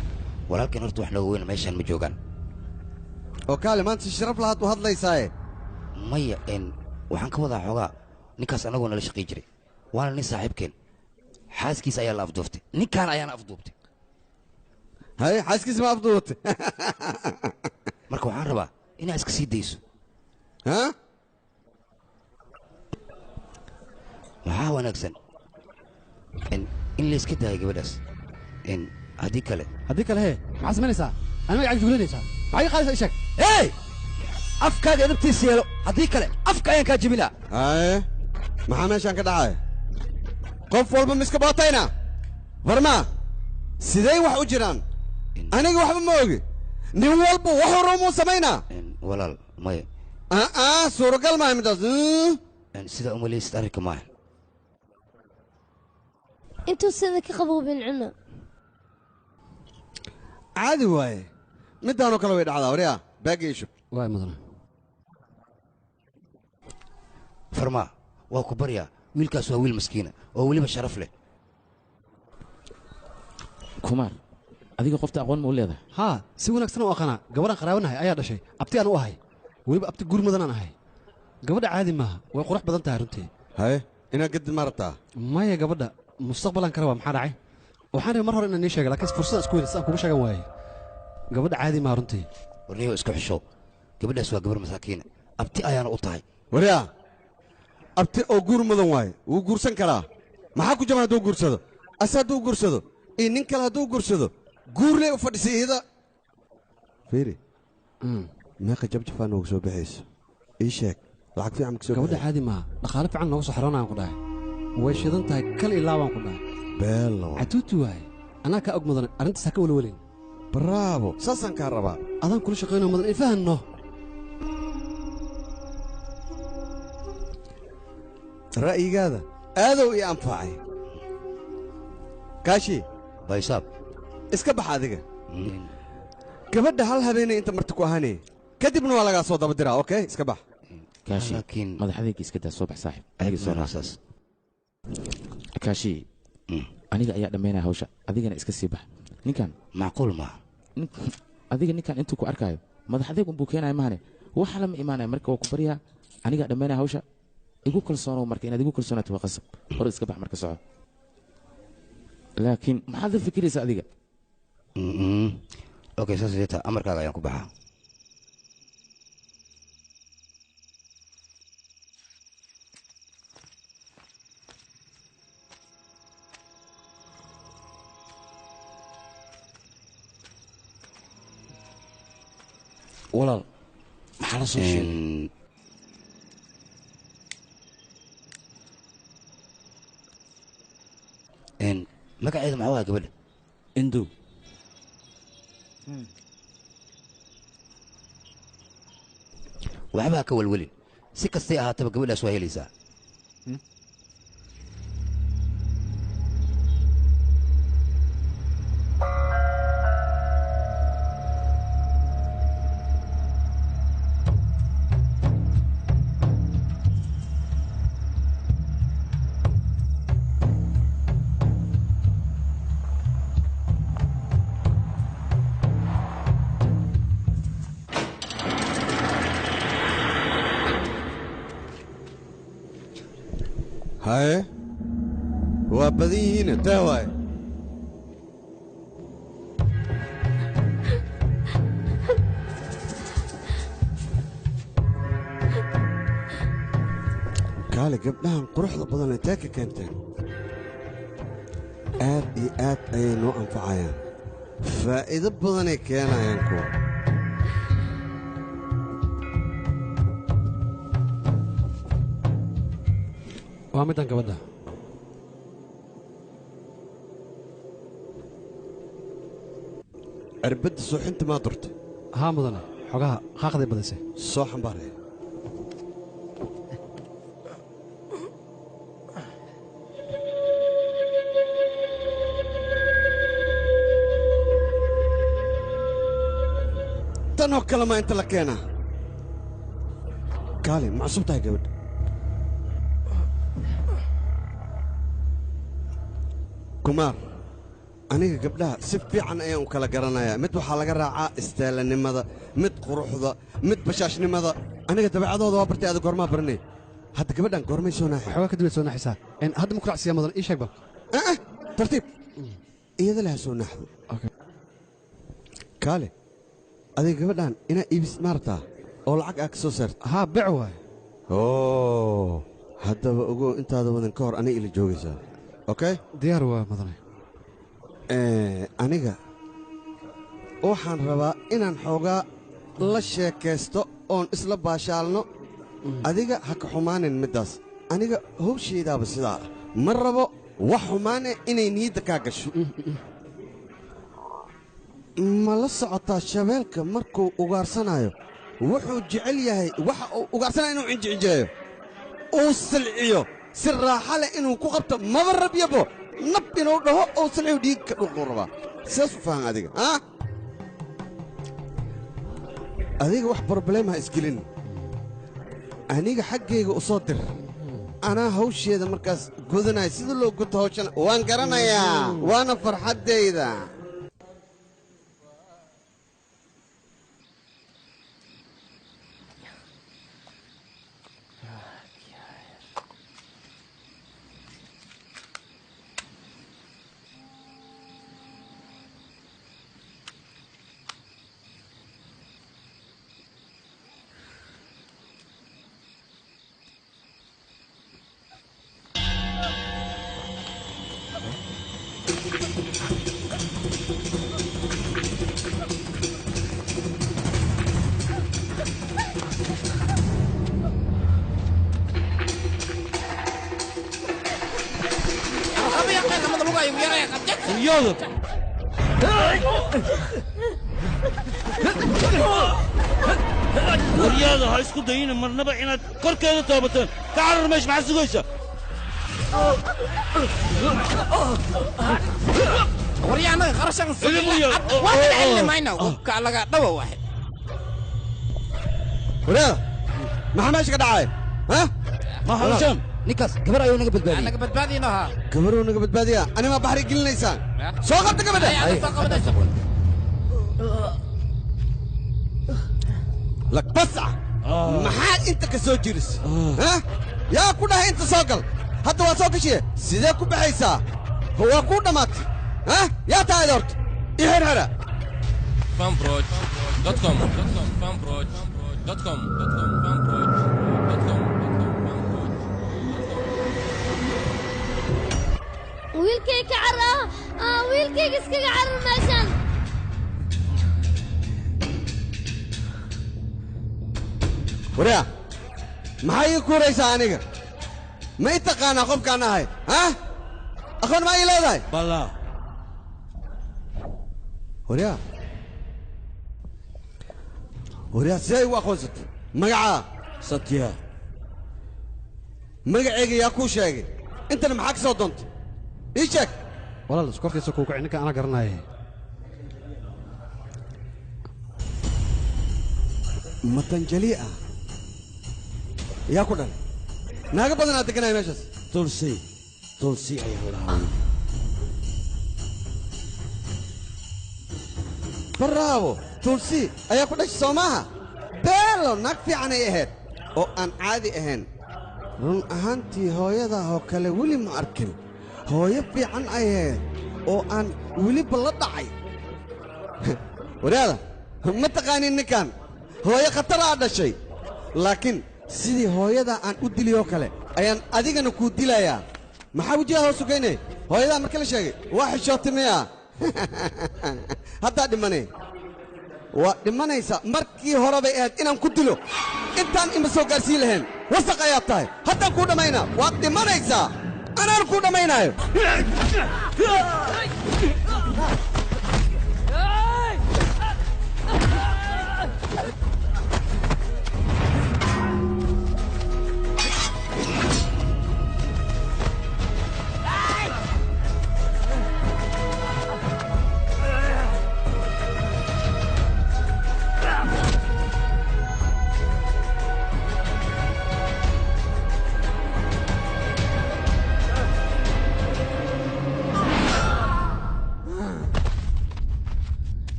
walaalkan horta wax nooga weyna meeshaan ma joogaan oo kaale maanta sharaf lahaad u hadlaysaaye maya waxaan ka wadaa xoogaa ninkaas annagoo nala shaqii jiray waana nin saaxiibkeen xaaskiisa ayaa la afduuftay ninkaan ayaana afduubtay haye xaaskiisa ma afduubatay marka waxaan rabaa inaad iska sii dayso waxaa wanaagsan in layska daayo gabadhaas haddii kale hee maxaad samaynaysaa ani magacaaga jugulanaysaa maxaa ii qaadaysaa ishag hey afkaaga edabtiisa yeelo haddii kale afka ayaan kaa jebinaa haye maxaa meeshaan ka dhacaya qof walba miska bootayna warmaa sidee wax u jiraan aniga waxba ma ogi nin walba wax horumuu samaynaa walaal maya suuragal maaha middaas sidaa umalaysid arrinka maaha intuu sida ka qaboobin cuna caadi waaye middaanoo kale way dhacdaa waryaa baagga ishub waay mudana farmaa waa ku baryaa wiilkaas waa wiil maskiina oo weliba sharaf leh kumaar adiga qofta aqoon ma u leedahay haa si wanaagsan u aqaanaa gabadhaan qaraabanahay ayaa dhashay abti aan u ahay weliba abti gurmudanaan ahay gabadha caadi maaha way qurux badan tahay runtii haye inaad gadid ma rabtaa maya gabadha mustaqbalan kale waa maxaa dhacay waxaan rabay mar hore inaan nii sheega laakiin fursadaan isku weyda si aan kugu sheegan waayey gabadha caadi maaha runtii warniyo isku xisho gabadhaas waa gabar masaakiina abti ayaana u tahay waryaa abti oo guur mudan waaye wuu guursan karaa maxaa ku jaban hadduu guursado ase hadduu guursado iyo nin kale hadduu guursado guurley u fadhisay iyada fiiri meeqa jabjafaa nooga soo baxayso ii sheeg lacag fiican ma kasoo gabadha caadi maaha dhaqaale fiican nooga soo xaroonayaan ku dhahay way shidan tahay kal iyo laabaan ku dhahay beelo catuuti waaye anaa kaa og mudan arrintaas ha ka welwelin bravo saasaan kaa rabaa adaan kula shaqayno mudan ifahanno ra'yigaada aadow ii anfacay kaashi baysaab iska bax adiga gabadha hal habeenay inta marti ku ahaanay kadibna waa lagaa soo daba diraa okey iska bax kaashi madaxadayga iska daa soo bax saaxib aniga soo raasaas kaashi aniga ayaa dhammaynaya hawsha adigana iska sii bax ninkan macquul maaha adiga ninkan intuu ku arkaayo madaxadayg unbuu keenaya mahane waxa lama imaanaya marka waa ku baryaa anigaa dhammaynaya hawsha igu kalsoonow marka inaad igu kalsoonaato waa qasab hore iska bax marka soco laakiin maxaad la fikiraysaa adiga okay saas jeeta amarkaaga ayaan ku baxaa walaal maxaa la soo sheegay magaceeda maxaa waa gabadha indu waxba ha ka welwelin si kastay ahaataba gabadhaas waa helaysaa haye waa badan yihiin taa waay kaale gabdhahan quruxda badan intee ka keenteen aad iyo aad ayay noo anfacayaan faa'iido badanay keenayaan kuwa waa middan gabadha cirbadda suuxinta maa durtay haa mudane xogaha qaaqday badisay soo xambaaraya tanoo kale maa inta la keenaa kaali ma cusub tahay gabadha kumaar aniga gabdhaha si fiican ayaan u kala garanayaa mid waxaa laga raacaa istaalanimada mid quruxda mid bashaashnimada aniga dabeecadooda waa bartay aada goormaa baranay hadda gabadhan goormay soo naaxay xoogaa kadib ay soo naaxisaa hadda ma ku racsiyaa mudan ii sheeg bal tartiib iyada laha soo naaxdo kaale adiga gabadhan inaa iibis maartaa oo lacag aa ka soo saarta haa bec waay oo haddaba ogow intaada wadan ka hor anay ila joogaysaa okay diyaar waa mudane aniga waxaan rabaa inaan xoogaa la sheekaysto oon isla baashaalno adiga ha ka xumaanin middaas aniga howshaydaaba sidaa ah ma rabo wax xumaane inay niyadda kaa gasho ma la socotaa shabeelka markuu ugaarsanaayo wuxuu jecel yahay waxa uu ugaarsanaya inuu cinjicinjeeyo uu silciyo si raaxa leh inuu ku qabto maba rabyabo nab inuu dhaho uu silciyo dhiig ka dhulquu rabaa sidaas u fahan adiga adiga wax broblem ha isgelin aniga xaggayga u soo dir anaa hawsheeda markaas gudanaya sida loo guto hawshana waan garanayaa waana farxaddayda waryaada ha isku dayina marnaba inaad korkeeda toobataan ka carar meesha maxaa sugaysa waryaanaga qarashan waa dhacayna mayna ka laga dhawa waxe walaal maxaa meesha ka dhacay ha ma hawshan ninkaas gabar ayuu naga badbaadiyay naga badbaadina ha gabaruu naga badbaadiya ani ma baxri gelinaysaan soo qabta gabadha lak basca maxaad inta ka soo jiris yaa ku dhahay inta soo gal hadda waa soo gashiye sidee ku baxaysaa waa kuu dhammaatay yaa tahay horta i xirxira wiilkay ka carar wiilkayga iskaga carar meeshan waryaa maxaa ii kuuraysaa aniga ma i taqaanaa qofkaan ahay aqoon maa ii leedahay balla waryaa sidee igu aqoonsatay magacaa satya magacayga yaa kuu sheegay intana maxaa ka soo doontay ii sheeg walaal iskortiisa kuu kaci ninka ana garanaaye matanjali ah yaa ku dhalay naaga badanaa deganaya meeshaas tulsi ayaa lahaa bravo tulsi ayaa ku dhashay soo maaha beelo naag fiicanay ahayd oo aan caadi ahayn run ahaantii hooyadaa oo kale weli ma arkin hooyo fiican ahayd oo aan weliba la dhacay wadaada ma taqaanin ninkan hooyo khataraa dhashay laakiin sidii hooyada aan u diliyoo kale ayaan adigana kuu dilayaa maxaa wejigaa hoos sugayne hooyadaa marka la sheegay waa xishootimaya haddaa dhimane waa dhimanaysaa markii hore bay ahayd inaan ku dilo intaan ima soo gaarsiin lahayn wasaq ayaad tahay haddaan kuu dhammaynaa waad dhimanaysaa anaan kuu dhammaynaayo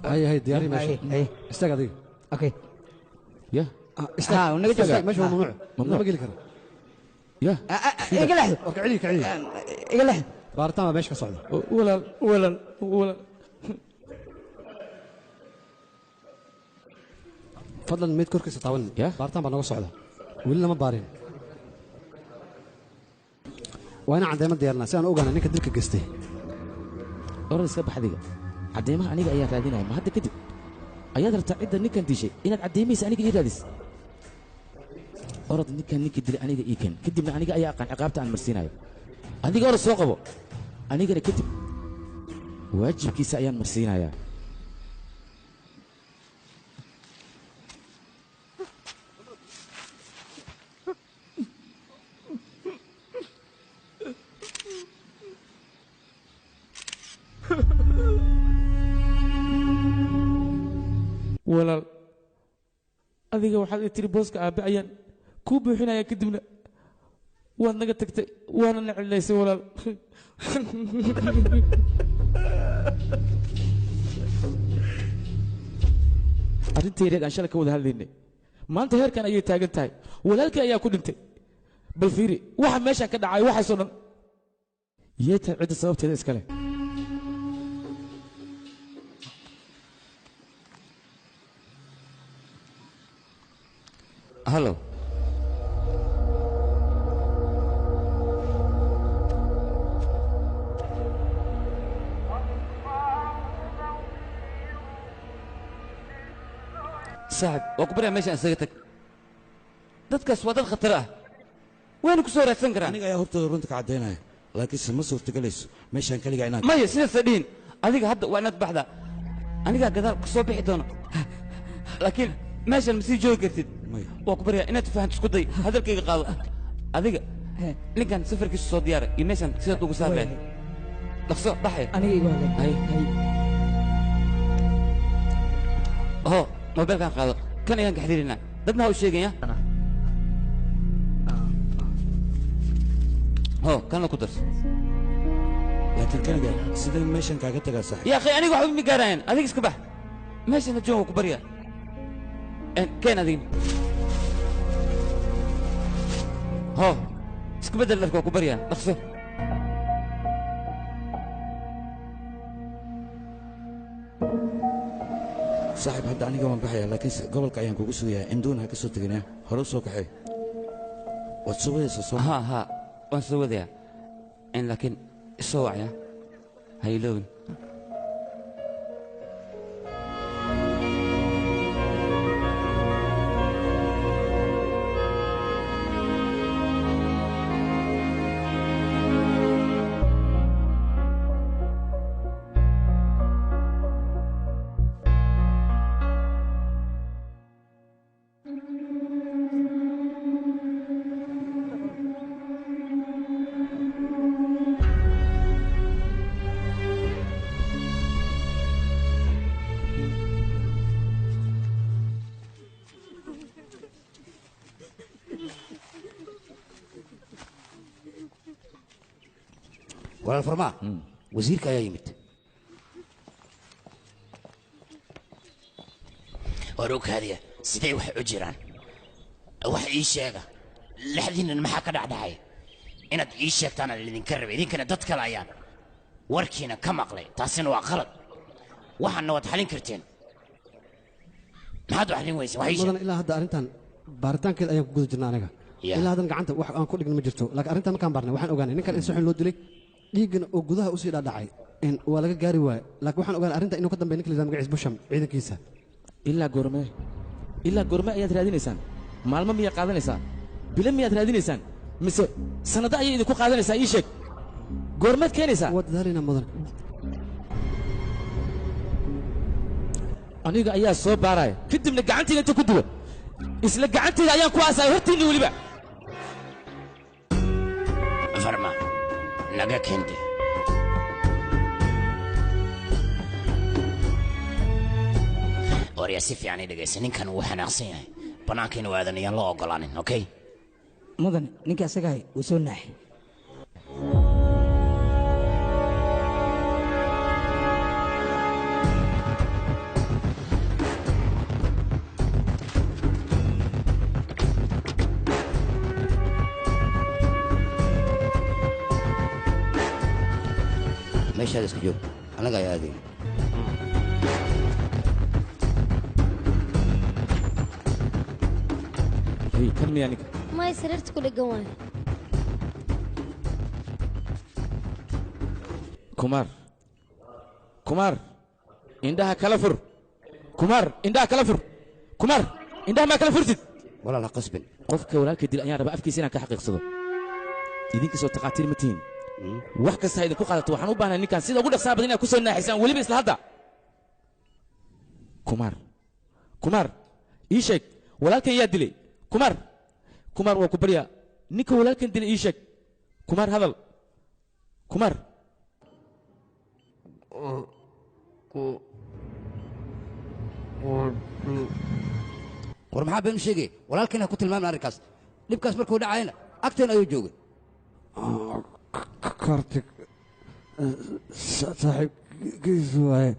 هاي دياري ماشي استقعد دقيقة اوكي يا استقعد ونقعد استقعد ماشي ممنوع ممنوع بقول لك انا يا اقلع عليك اقلع بارتما ماشي كصعد ولا فضلا ميد كركس تعاون يا بارتما بنو صعده ولا ما بارين وانا عندما ديارنا سان اوغانا نينك دلك جستي orad iska bax adiga caddeemaha aniga ayaa raadinaya ma hadda kadib ayaad rabtaa cidda ninkan dishay inaad caddeemaysa aniga ii raadis orad ninkan ninkii dilay aniga ii ken kadibna aniga ayaa aqaan ciqaabta aan marsiinayo adiga orad soo qabo anigana kadib waajibkiisa ayaan marsiinayaa walaal adiga waxaad i tiri booska aabbe ayaan kuu buuxinaya kadibna waad naga tagtay waana na cilaysay walaal arrintayreed aan shalay ka wada hadlaynay maanta heerkan ayay taagan tahay walaalkii ayaa ku dhintay bal fiiri waxa meeshaan ka dhacay waxaasoo dhan yee tahay cidda sababteeda iskale هلو صاحب وكبرها ماشي أنا سجتك dadkaas waa dad khatar ah wayna ku soo raadsan karaan aniga ayaa hortooda runta ka caddaynaya laakiinse ma suurtagelayso meeshaan kaliga inaan maya sidaasa dhihin adiga hadda waa inaad baxdaa anigaa gadaal ku soo bixi doono laakiin meeshaan ma sii joogi kartid waa ku baryaa inaad fahanto isku day hadalkayga qaado adiga ninkan safarkiisu soo diyaara iyo meeshaan sidaad ugu saarleen dhaqso dhaxay aniga igu hadlay oho mobilkan qaado kan ayaan gaxdirinaa dadna ha u sheegaya ho kanna ku darso laakiin kaniga sidee meeshan kaaga tagaa saaxiib يا أخي أنا واحد من قارين هذيك اسكبح ماشي أنا جوا كبريا كين هذين هو اسكبدل لك كبريا نقصه saaxiib hadda aniga waan baxayaa laakiin gobolka ayaan kugu sugayaa induun ha ka soo teginaa hore u soo kaxay waad soo wadaysaa soo ها ها وان سوى إن لكن سوى يا هيلون walaal farmaa wasiirka ayaa yimid warukaadiya sidee wax u jiraan wax ii sheega lixdiinan maxaa ka dhacdhacay inaad ii sheegtaan aan idinka rabay idinkana dad kale ayaan warkiina ka maqlay taasina waa qalad waxaanna waad xalin karteen maxaad u xalin weysa wax ii sheeg mudan ilaa hadda arrintan baaritaankeeda ayaan ku guda jirnaa aniga ilaa haddan gacanta wax aan ku dhigna ma jirto laakiin arrintan markaan baarnay waxaan ogaanay ninkan in si xun loo dilay dhiiggana oo gudaha usii dhaadhacay waa laga gaari waaye laakiin waxaan ogaanay arrinta inuu ka dambeeya ninka la yidhahdo magaciis busham ciidankiisa ilaa goorme ayaad raadinaysaan maalmo miyaad qaadanaysaa bilo miyaad raadinaysaan mise sannado ayay idinku qaadanaysaa ii sheeg goormeed keenaysaa waa dadaalaynaa mudan aniga ayaa soo baaraya kadibna gacantayda inta ku duwa isla gacantayda ayaan ku aasaya hortiinni weliba farma naga keente waryaa si fiican ii dhegaysa ninkan wuu xanaaqsan yahay bannaanka inuu aadan iyaan loo oggolaanin okay mudane ninka asagahay wuu soo naaxay meeshaad iska joog annaga ayaa aadayna kan miyaa ninka may sariirta ku dheggan waay kumaar indhaha kala fur kumaar indhaha kala fur kumaar indhaha maa kala furtid walaal ha qasbin qofka walaalka dil ayaan rabaa afkiisa inaan ka xaqiiqsado idinkasoo taqaatiir ma tihiin wax kasta ha idinku qaadato waxaan u baahnay ninkan sida ugu dhaqsaha badan inaad ku soo naaxaysaan weliba isla hadda kumaar ii sheeg walaalkan yaa dilay kumaar waa ku baryaa ninka walaalkan dilay ii sheeg kumaar hadal kumaar war maxaa been u sheegay walaalkayna ku tilmaamna arrinkaas dhibkaas markuu dhacayna agteen ayuu joogay kartig saaxiibkiisu waaye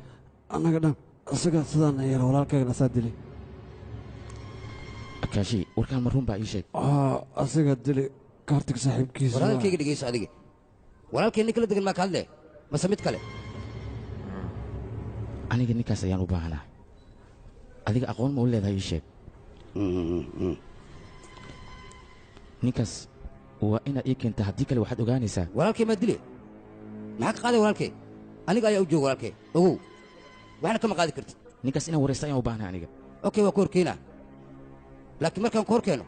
annaga dhan isaga sidaan yeelo walaalkaygan asaa dilay kaashi warkaan ma run baa ii sheeg asiga dili kartig saaxiibkiisa walaalkayga dhegayso adiga walaalkay nin kala degan maa ka hadle mase mid kale aniga ninkaas ayaan u baahanaa adiga aqoon ma u leedahay ii sheeg ninkaas waa inaad ii keenta haddii kale waxaad ogaanaysaa walaalkay maa dile maxaa ka qaaday walaalkay aniga ayaa u jooga walaalkay ogow waxna kama qaadi kartid ninkaas inaan waraysta ayaan u baahnaa aniga okay waa ku horkeynaa laakiin markaan ku hor keeno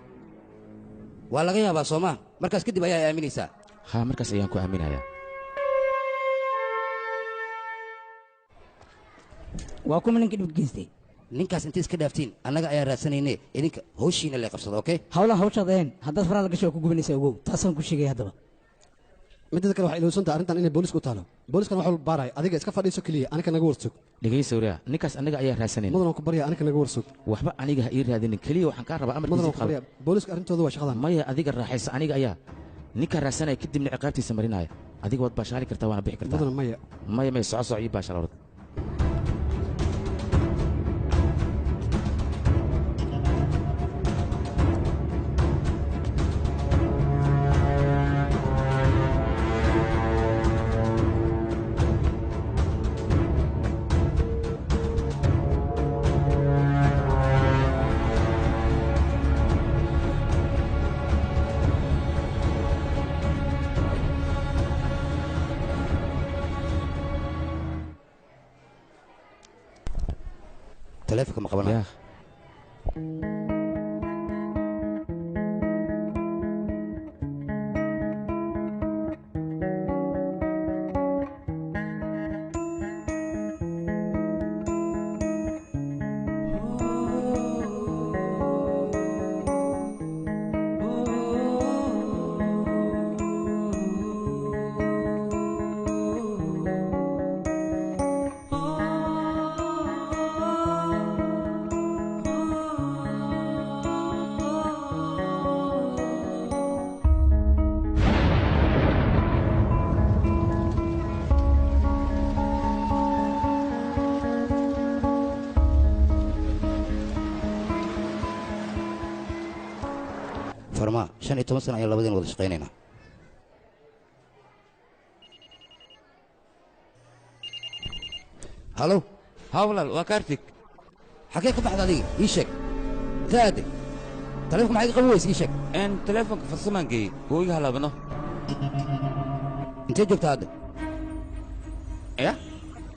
waa laga yaabaa soo maa markaas kadib ayaa aaminaysaa haa markaas ayaan ku aaminayaa waa kuma ninka dhibka geystay ninkaas intay iska dhaaftiin annaga ayaa raadsanayne idinka hawshiina lee qabsada okay hawlaha hawshaad ahayn haddaad faraha la gasho waa ku gubanaysaa ogow taasaan ku sheegay haddaba midada kale waxay ilowsantaha arrintan inay booliska u taalo booliskana wax walba baaraya adiga iska fadhiiso keliya aniga naga warsug dhegaysa wariya ninkaas annaga ayaa raadsanayna mudan ku barya aniga naga warsug waxba aniga ha ii raadinin keliya waxaan kaa rabaa amarkiisa qaado booliska arrintooda waa shaqadan maya adiga raaxaysa aniga ayaa ninka raadsanaya kadibna ciqaabtiisa marinaya adiga waad baashaali kartaa waana bixi kartaa mudan maya soco ii baashaal orad taleefonka ma qabanaya farmaa 15 sano ayaan labadeen wada shaqaynaynaa halo haa walaal waa kaartig xagee ka baxda adiga ii sheeg taade taleefonka maxay qaban weysa ii sheeg taleefonka farsamaan geeyey wuu iga halaabano intee joogtaa hadda ya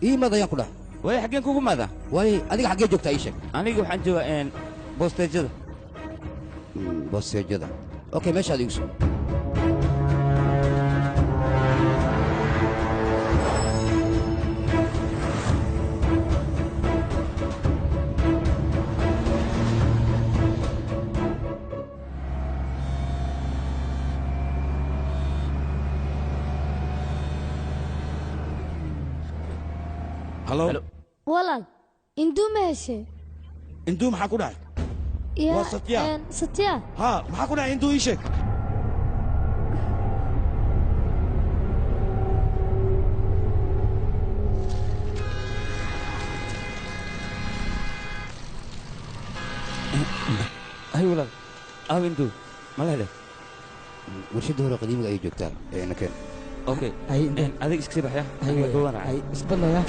ii maad ayaan ku dhahay waay xaggeen kugu maadaa waay adiga xaggee joogtaa ii sheeg aniga waxaan joogaa boosteejada boosteejada okay meeshaad igu soo halo walaal induu ma heshe induu maxaa ku dhacay waa satya satya haa maxaa ku dhacay induu ii sheeg hay walaal aaw induu ma la hele warshadda hore qadiimiga ayay joogtaa nakeen okay adig iska sii baxya isbadlaya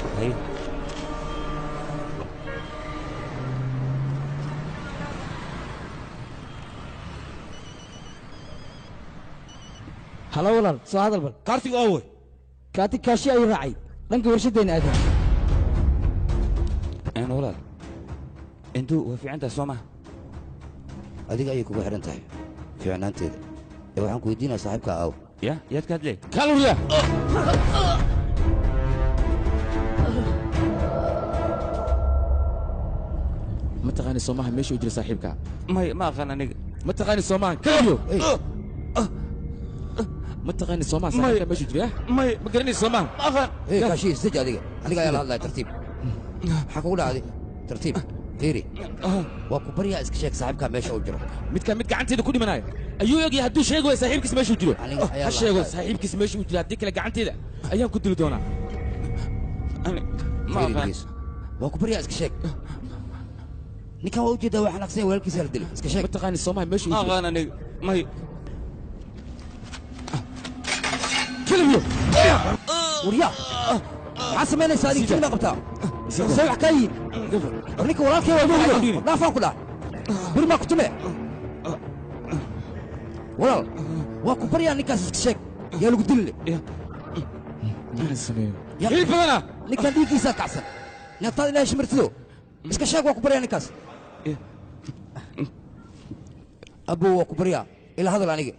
halo walaal soo hadal bal kaartig oo wey kaartig kaashi ayuu raacay dhanka warshaddeena aadan walaal induu waa fiicantahay soo maha adiga ayay kugu xidhan tahay fiicnaanteeda ee waxaan ku weydiinaa saaxiibka aaw ya yaad ka hadlee kaluriya ma taqaani soomaha meeshuu jira saaxiibka may ma aqaan aniga ma taqaani soomaha kaluriyo ma taqaani soomaha saaxiibka meeshuu jira may ma garanaysa soomaha ma aqaan kaashi isdeji adiga aniga ayaa la hadlaya tartiib maxaa kugu dhacday tartiib fiiri waa ku baryaa iska sheeg saaxiibkaa meesha uu jiro midka mid gacanteeda ku dhimanaya ayuu egyahay hadduu sheegi waayo saaxiibkiis meeshuu jiro ha sheego saaxiibkiis meesha uu jiro haddii kale gacanteeda ayaan ku dili doonaa waa ku baryaa iska sheeg ninkan waa ujeedaa waa xanaaqsan walaalkiisa la dilay iska sheeg ma taqaani soomaha meeshuu jiro aqaan aniga may keliyo waryaa maxaa samaynaysaa adiga jibna qabtaa see wax kaa yihin ninka walaalkay waa muhiyo dhaafaan ku dhaha bir maa ku tume walaal waa ku baryaa ninkaas iska sheeg yaa lagu dilile hilib badana ninkan dhiiggiisaa kacsan neeftaad ilaahay shimirtido iska sheeg waa ku baryaa ninkaas abbo waa ku baryaa ila hadal aniga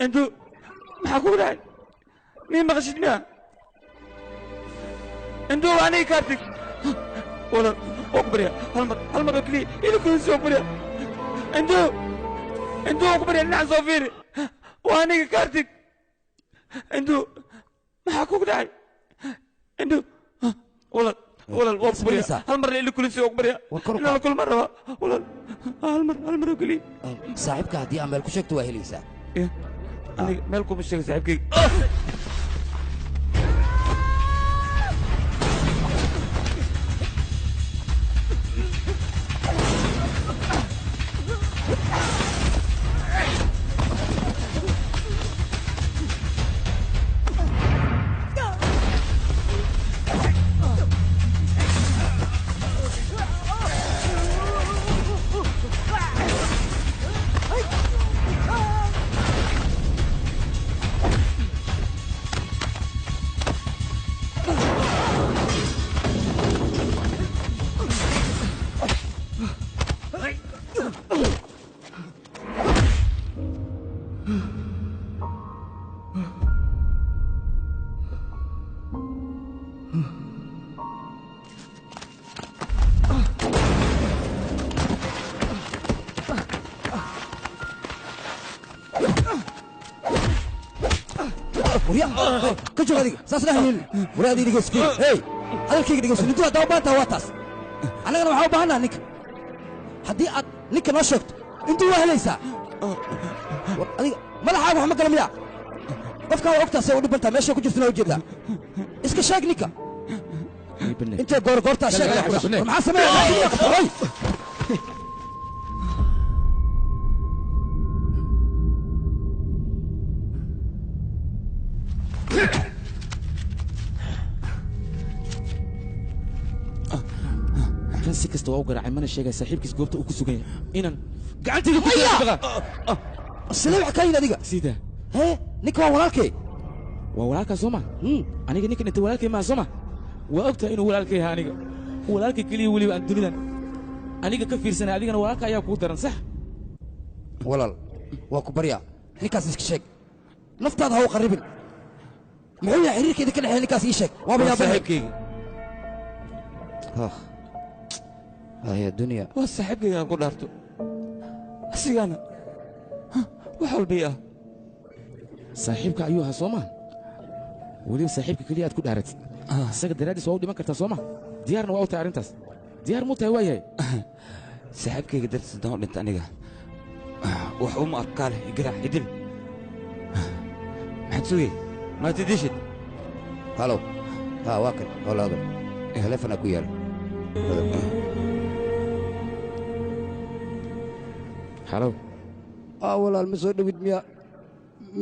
induu maxaa kugu dhacay mii maqashid miya induu waa aniga kaartig walaal waa ku baryaa hal mar oo keliya ilikuusi waa ku baryaa induu waa ku baryaa dhinaca soo fiiri waa aniga kaartig induu maxaa kugu dhacay induu walaal waa ku baryaa hal mar ilikuusi waa ku baryaa inaan kulma rabaa walaal hal mar oo keliya saaxiibka haddii aan meel ku sheegto waa helaysaa aniga meel kuma sheega saaxiibkayga وريا كجو هذيك ساسنا هين وريا دي ديجو سكين هي هذا الكيك ديجو سكين انتوا دابا انت واتاس انا waxaa u baahanaa ninka haddii aad ninka noo sheegto intuu waa helaysaa adiga madaxaaga wax ma gala miyaa qofkaa waa ogtaasay u dhibantaa meesha ku jirtana ujeedaa iska sheeg ninka intee goortaa sheeg maxaa sameeyaa kan si kasta waa u garaacay mana sheegay saaxiibkiis goobta uu ku sugan yahay inaan gacantayda ku jiro sidee wax ka yidhi adiga sida hee ninka waa walaalkay waa walaalkaa soo ma aniga ninkan inta walaalkay maa soo ma waa ogtahay inuu walaalkay yahay aniga walaalkay keliya weliba aan dunidan aniga ka fiirsanay adigana walaalka ayaa kugu daran sax walaal waa ku baryaa ninkaas iska sheeg naftaada ha u qarribin muxuu yahay xiriirkeeda ka dhexeeya ninkaas ii sheeg waaba saaxiibkayga haya dunya waa saaxiibkayga aan ku dhaarto asigana wax walbii ah saaxiibka ayuu ahaa soo maa weliba saaxiibka keliya aad ku dhaaratid isaga daraaddiis waa u dhiman kartaa soo ma diyaarna waa u tahay arrintaas diyaar muu tahay waa yahay saaxiibkayga dartiis haddaan u dhinta aniga wax uma arkaa leh igaraac idil maxaad sugay maad idishid halow haa waa kan holaado telefonaa ku yaala halow walaal ma soo dhowid miya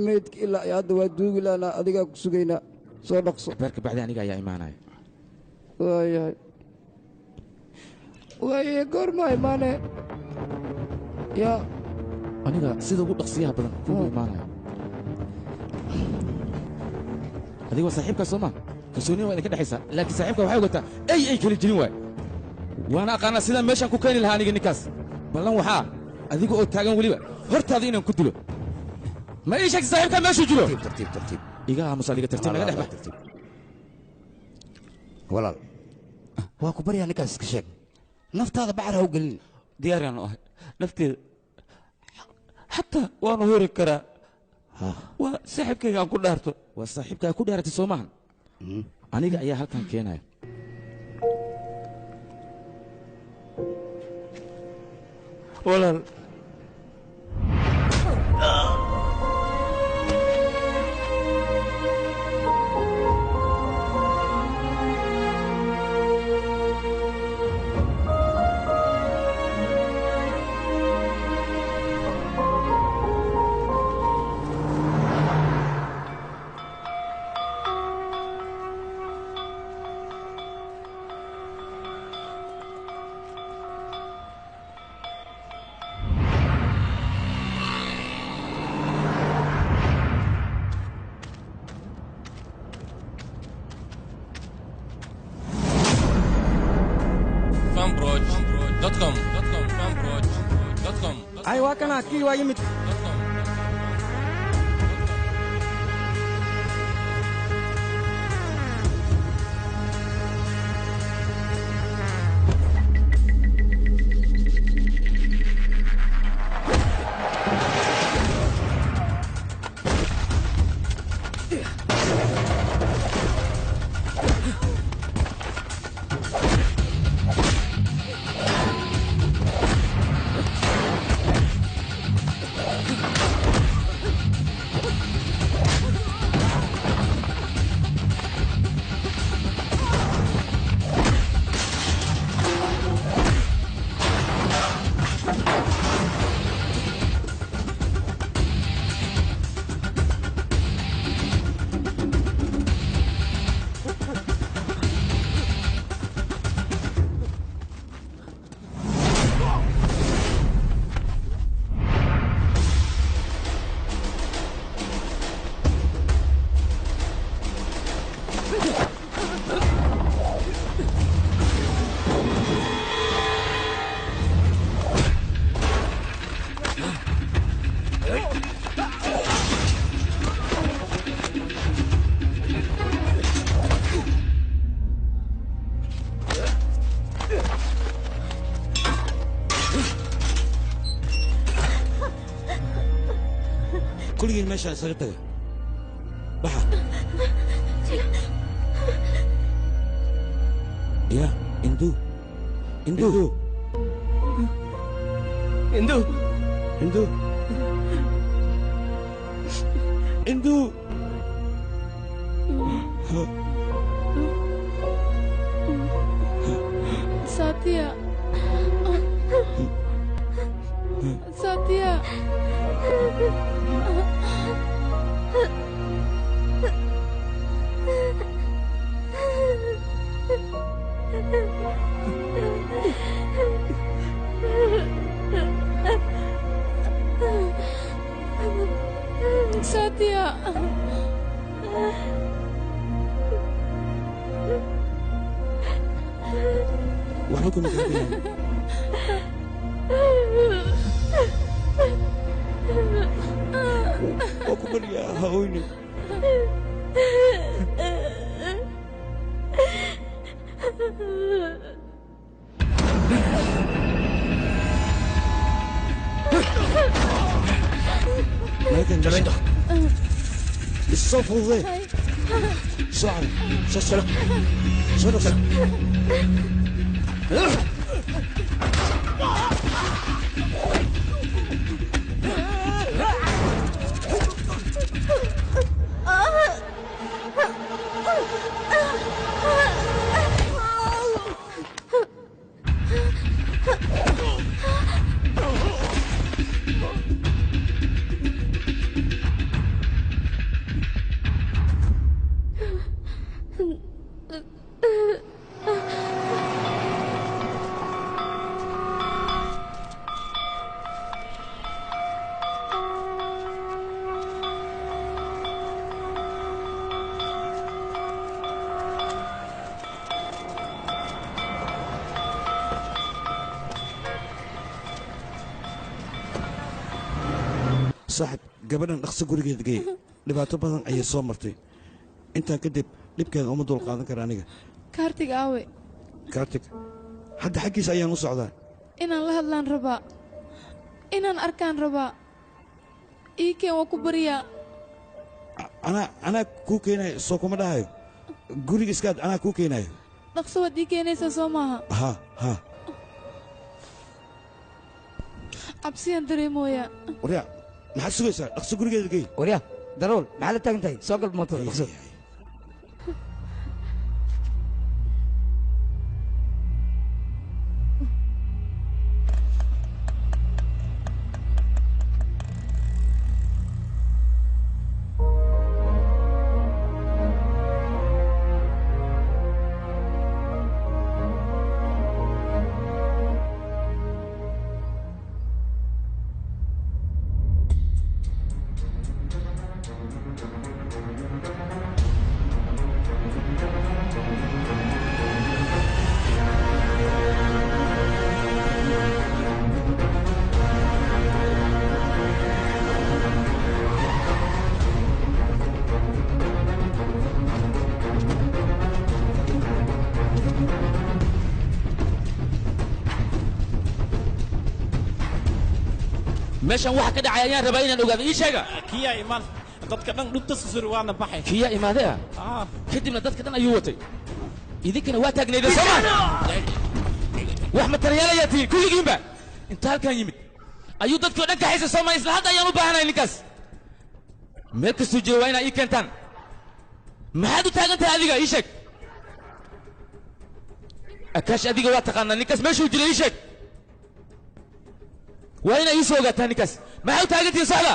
meydka ilaa ay hadda waa duugi laanaa adigaa ku sugaynaa soo dhaqso beerka bacdi aniga ayaa imaanaya waayahay waaye goormaa imaane yaa aniga sida ugu dhaqsiyaha badan kugu imaanaya adiga waa saaxiibkaa soo maa kalsoonina waa idinka dhexaysaa laakiin saaxiibka waxay ogataa ay kala jirin waay waana aqaanaa sidaan meeshaan ku keeni lahaa aniga ninkaas ballan waxaa adiga oo taagan weliba hortaada inaan ku dilo ma ii sheegta saaxiibkaa meeshuu jiro tartiib iga aamusa adiga tartiib naga dhex bax walaal waa ku baryaa ninkaas iska sheeg naftaada bacar ha u gelin diyaaraan u ahay nafteeda xataa waanu hori karaa waa saaxiibkayga aan ku dhaarto waa saaxiibkaa ku dhaaratay soo maahan aniga ayaa halkan keenaya walaal ay waa kana kii waa yimid كل المشي سرتها بحر Ya, Indu. Indu. Indu. Indu. Indu. Satya. Satya. Satya. Waxba kuma gaadhayaan. Waa ku baryaa ha oynin. Megan, Jalinda. Isoo fududee. Soo cali. Soo solo. Soo dhaqso. صاحب gabadhan dhaqso gurigeeda geey dhibaato badan ayay soo martay intaa kadib dhibkeeda uma dul qaadan kara aniga kaartiga aawe kaartig hadda xaggiisa ayaan u socdaa inaan la hadlaan rabaa inaan arkaan rabaa iikeen waa ku baryaa anaa kuu keenayo soo kuma dhahayo guriga iskaad anaa kuu keenayo dhaqso waad ii keenaysaa soo maaha ha cabsiyaan dareemooyaa waryaa maxaad sugaysaa dhaqso gurigeeda geey waryaa darool maxaad la taagan tahay soo gal mootada dhaqso meeshan waxa ka dhacay ayaan rabaa inaan ogaado ii sheega kiya iman dadka dhan dhubta susuri waana baxay kiya imaadee kadibna dadka dhan ayuu watay idinkana waa taagnaydeen soomaa wax matalayaalayaa tihiin kulligiinba inta halkan yimid ayuu dadkii o dhan kaxaysa soomaa isla hadda ayaan u baahanahay ninkaas meel kastuu jiro waa inaa ii keentaan maxaad u taagan tahay adiga ii sheeg akaash adiga waa taqaanaa ninkaas meeshuu jiro ii sheeg waa inaa ii soo ogaataa ninkaas maxaa u taagantihiin socda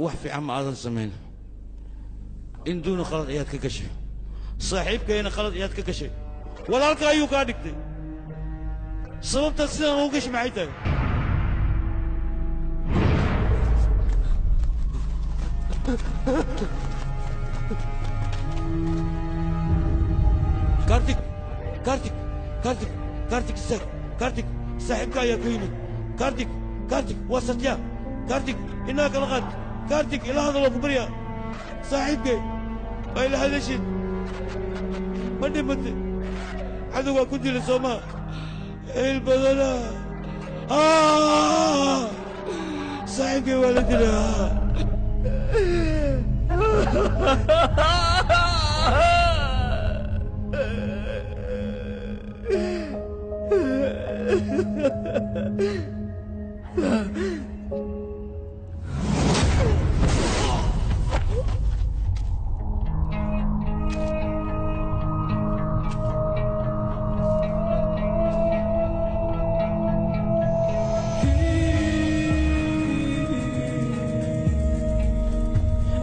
wax fiican ma aadan samayn induuna qalad ayaad ka gashay saaxiibkayna qalad ayaad ka gashay walaalka ayuu kaa dhigtay sababtaad sidaan ugu gashay maxay tahay كارتيك كارتيك كارتيك كارتيك استاك كارتيك صاحبك يا كويني كارتيك كارتيك وسطيا كارتيك هناك الغد كارتيك الى هذا الكبرياء صاحبك الى هذا الشيء من بدي عدو كنت للسماء البدلة صاحبك ولدنا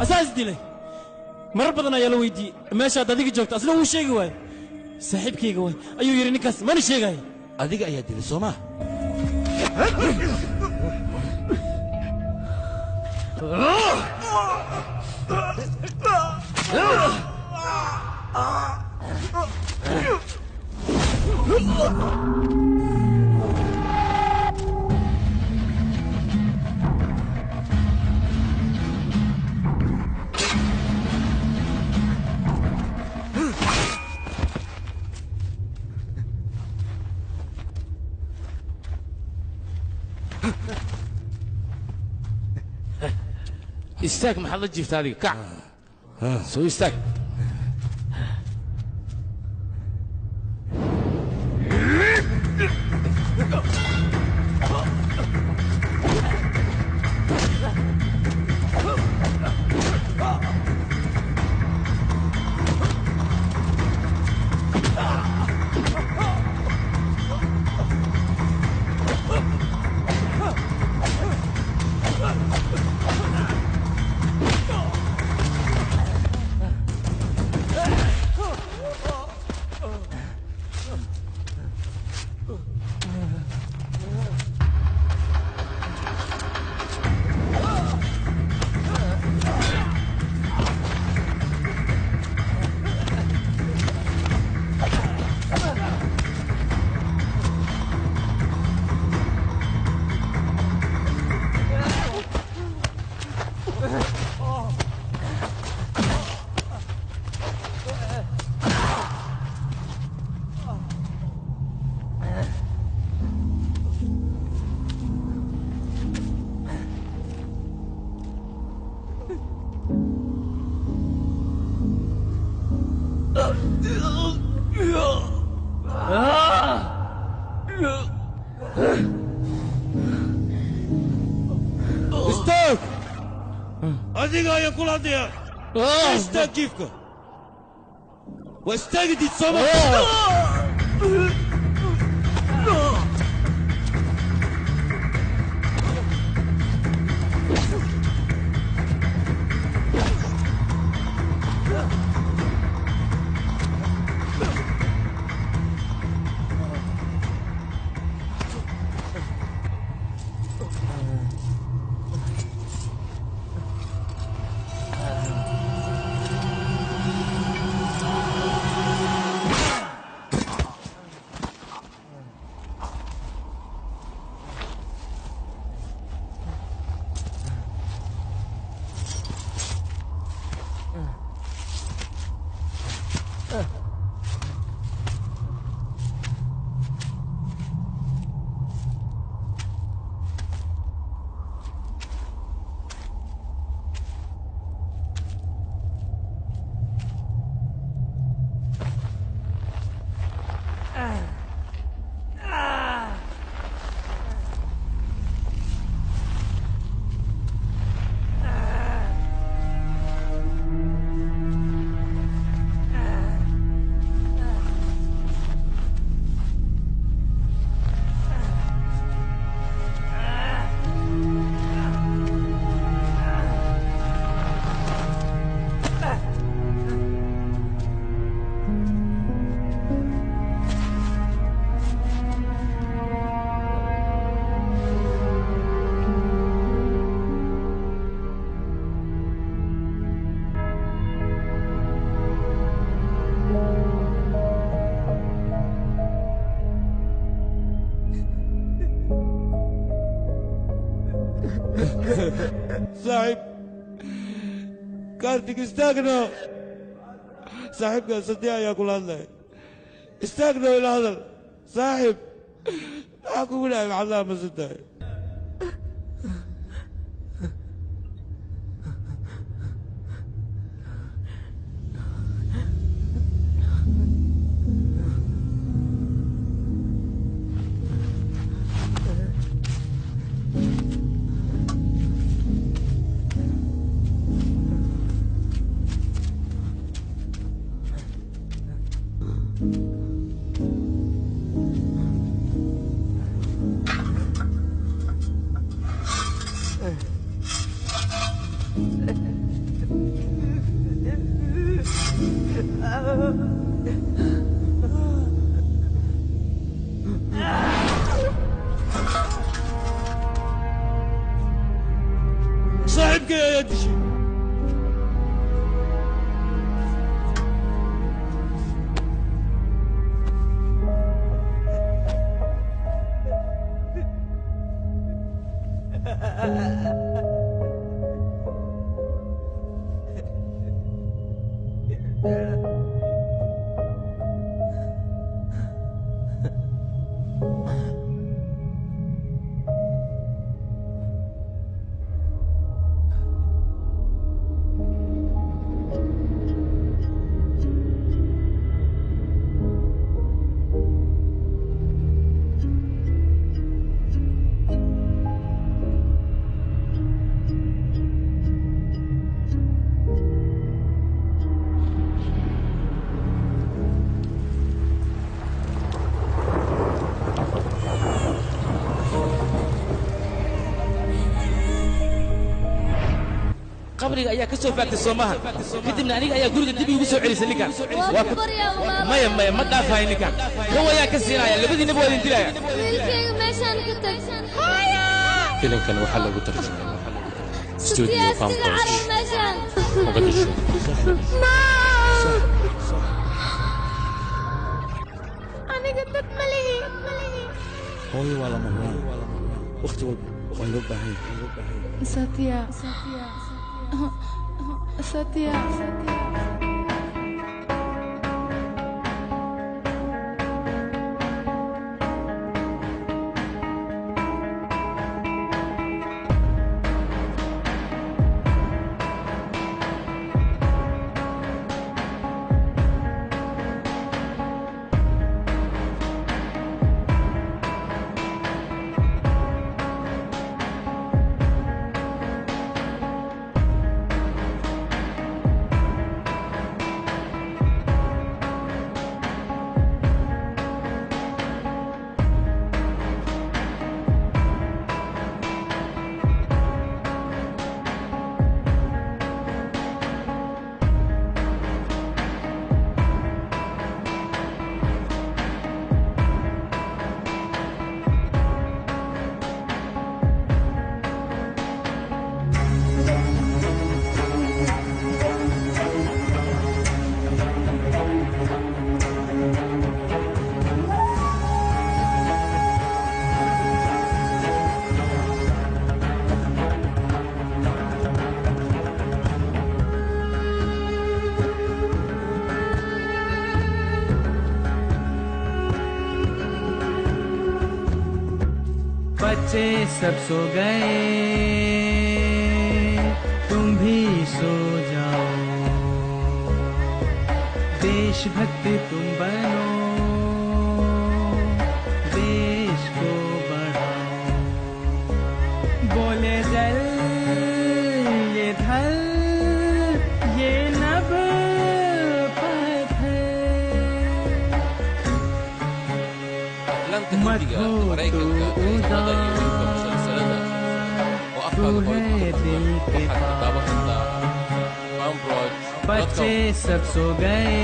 أساس دي لي مرة بدنا يلا ويدي ماشي هذا ديك جوكت أصله هو شيء جواي صاحب كي جواي أيو يرني كاس ماني شيء جاي أديك أيها دي لسوما استاك محل جيفت هذه كع سوي استاك استاك أديك يا كل هذه استاك كيفك واستاك دي تصمم صاحب كارتك استاغنو صاحب كان صديق يا كل هذا استاغنو إلى هذا صاحب أقول لك الله ما صدق صاحبك يا يدشي qabriga ayaa ka soo faagtay soomaha kadibna aniga ayaa guriga dib iigu soo celisay ninkan maya maya ma dhaafahay ninkan kow ayaa ka siinaya labadiinaba waa idin dilaya wiilkayga meeshaan ka tag filimkan waxaa lagu tarjumay studio farmhouse muqdisho aniga dad ma lihi hooyo waa lama huraan waqti walba waa loo baahan yahay Satya Satya बच्चे सब सो गए तुम भी सो जाओ देशभक्ति तुम बनो देश को बढ़ाओ बोले जल ये धल ये नभ मत हो तू उदास तू है दिल के पास बच्चे सब सो गए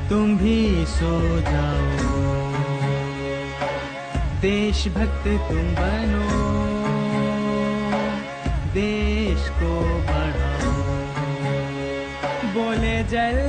तुम भी सो जाओ देशभक्त तुम बनो देश को बढ़ाओ बोले जल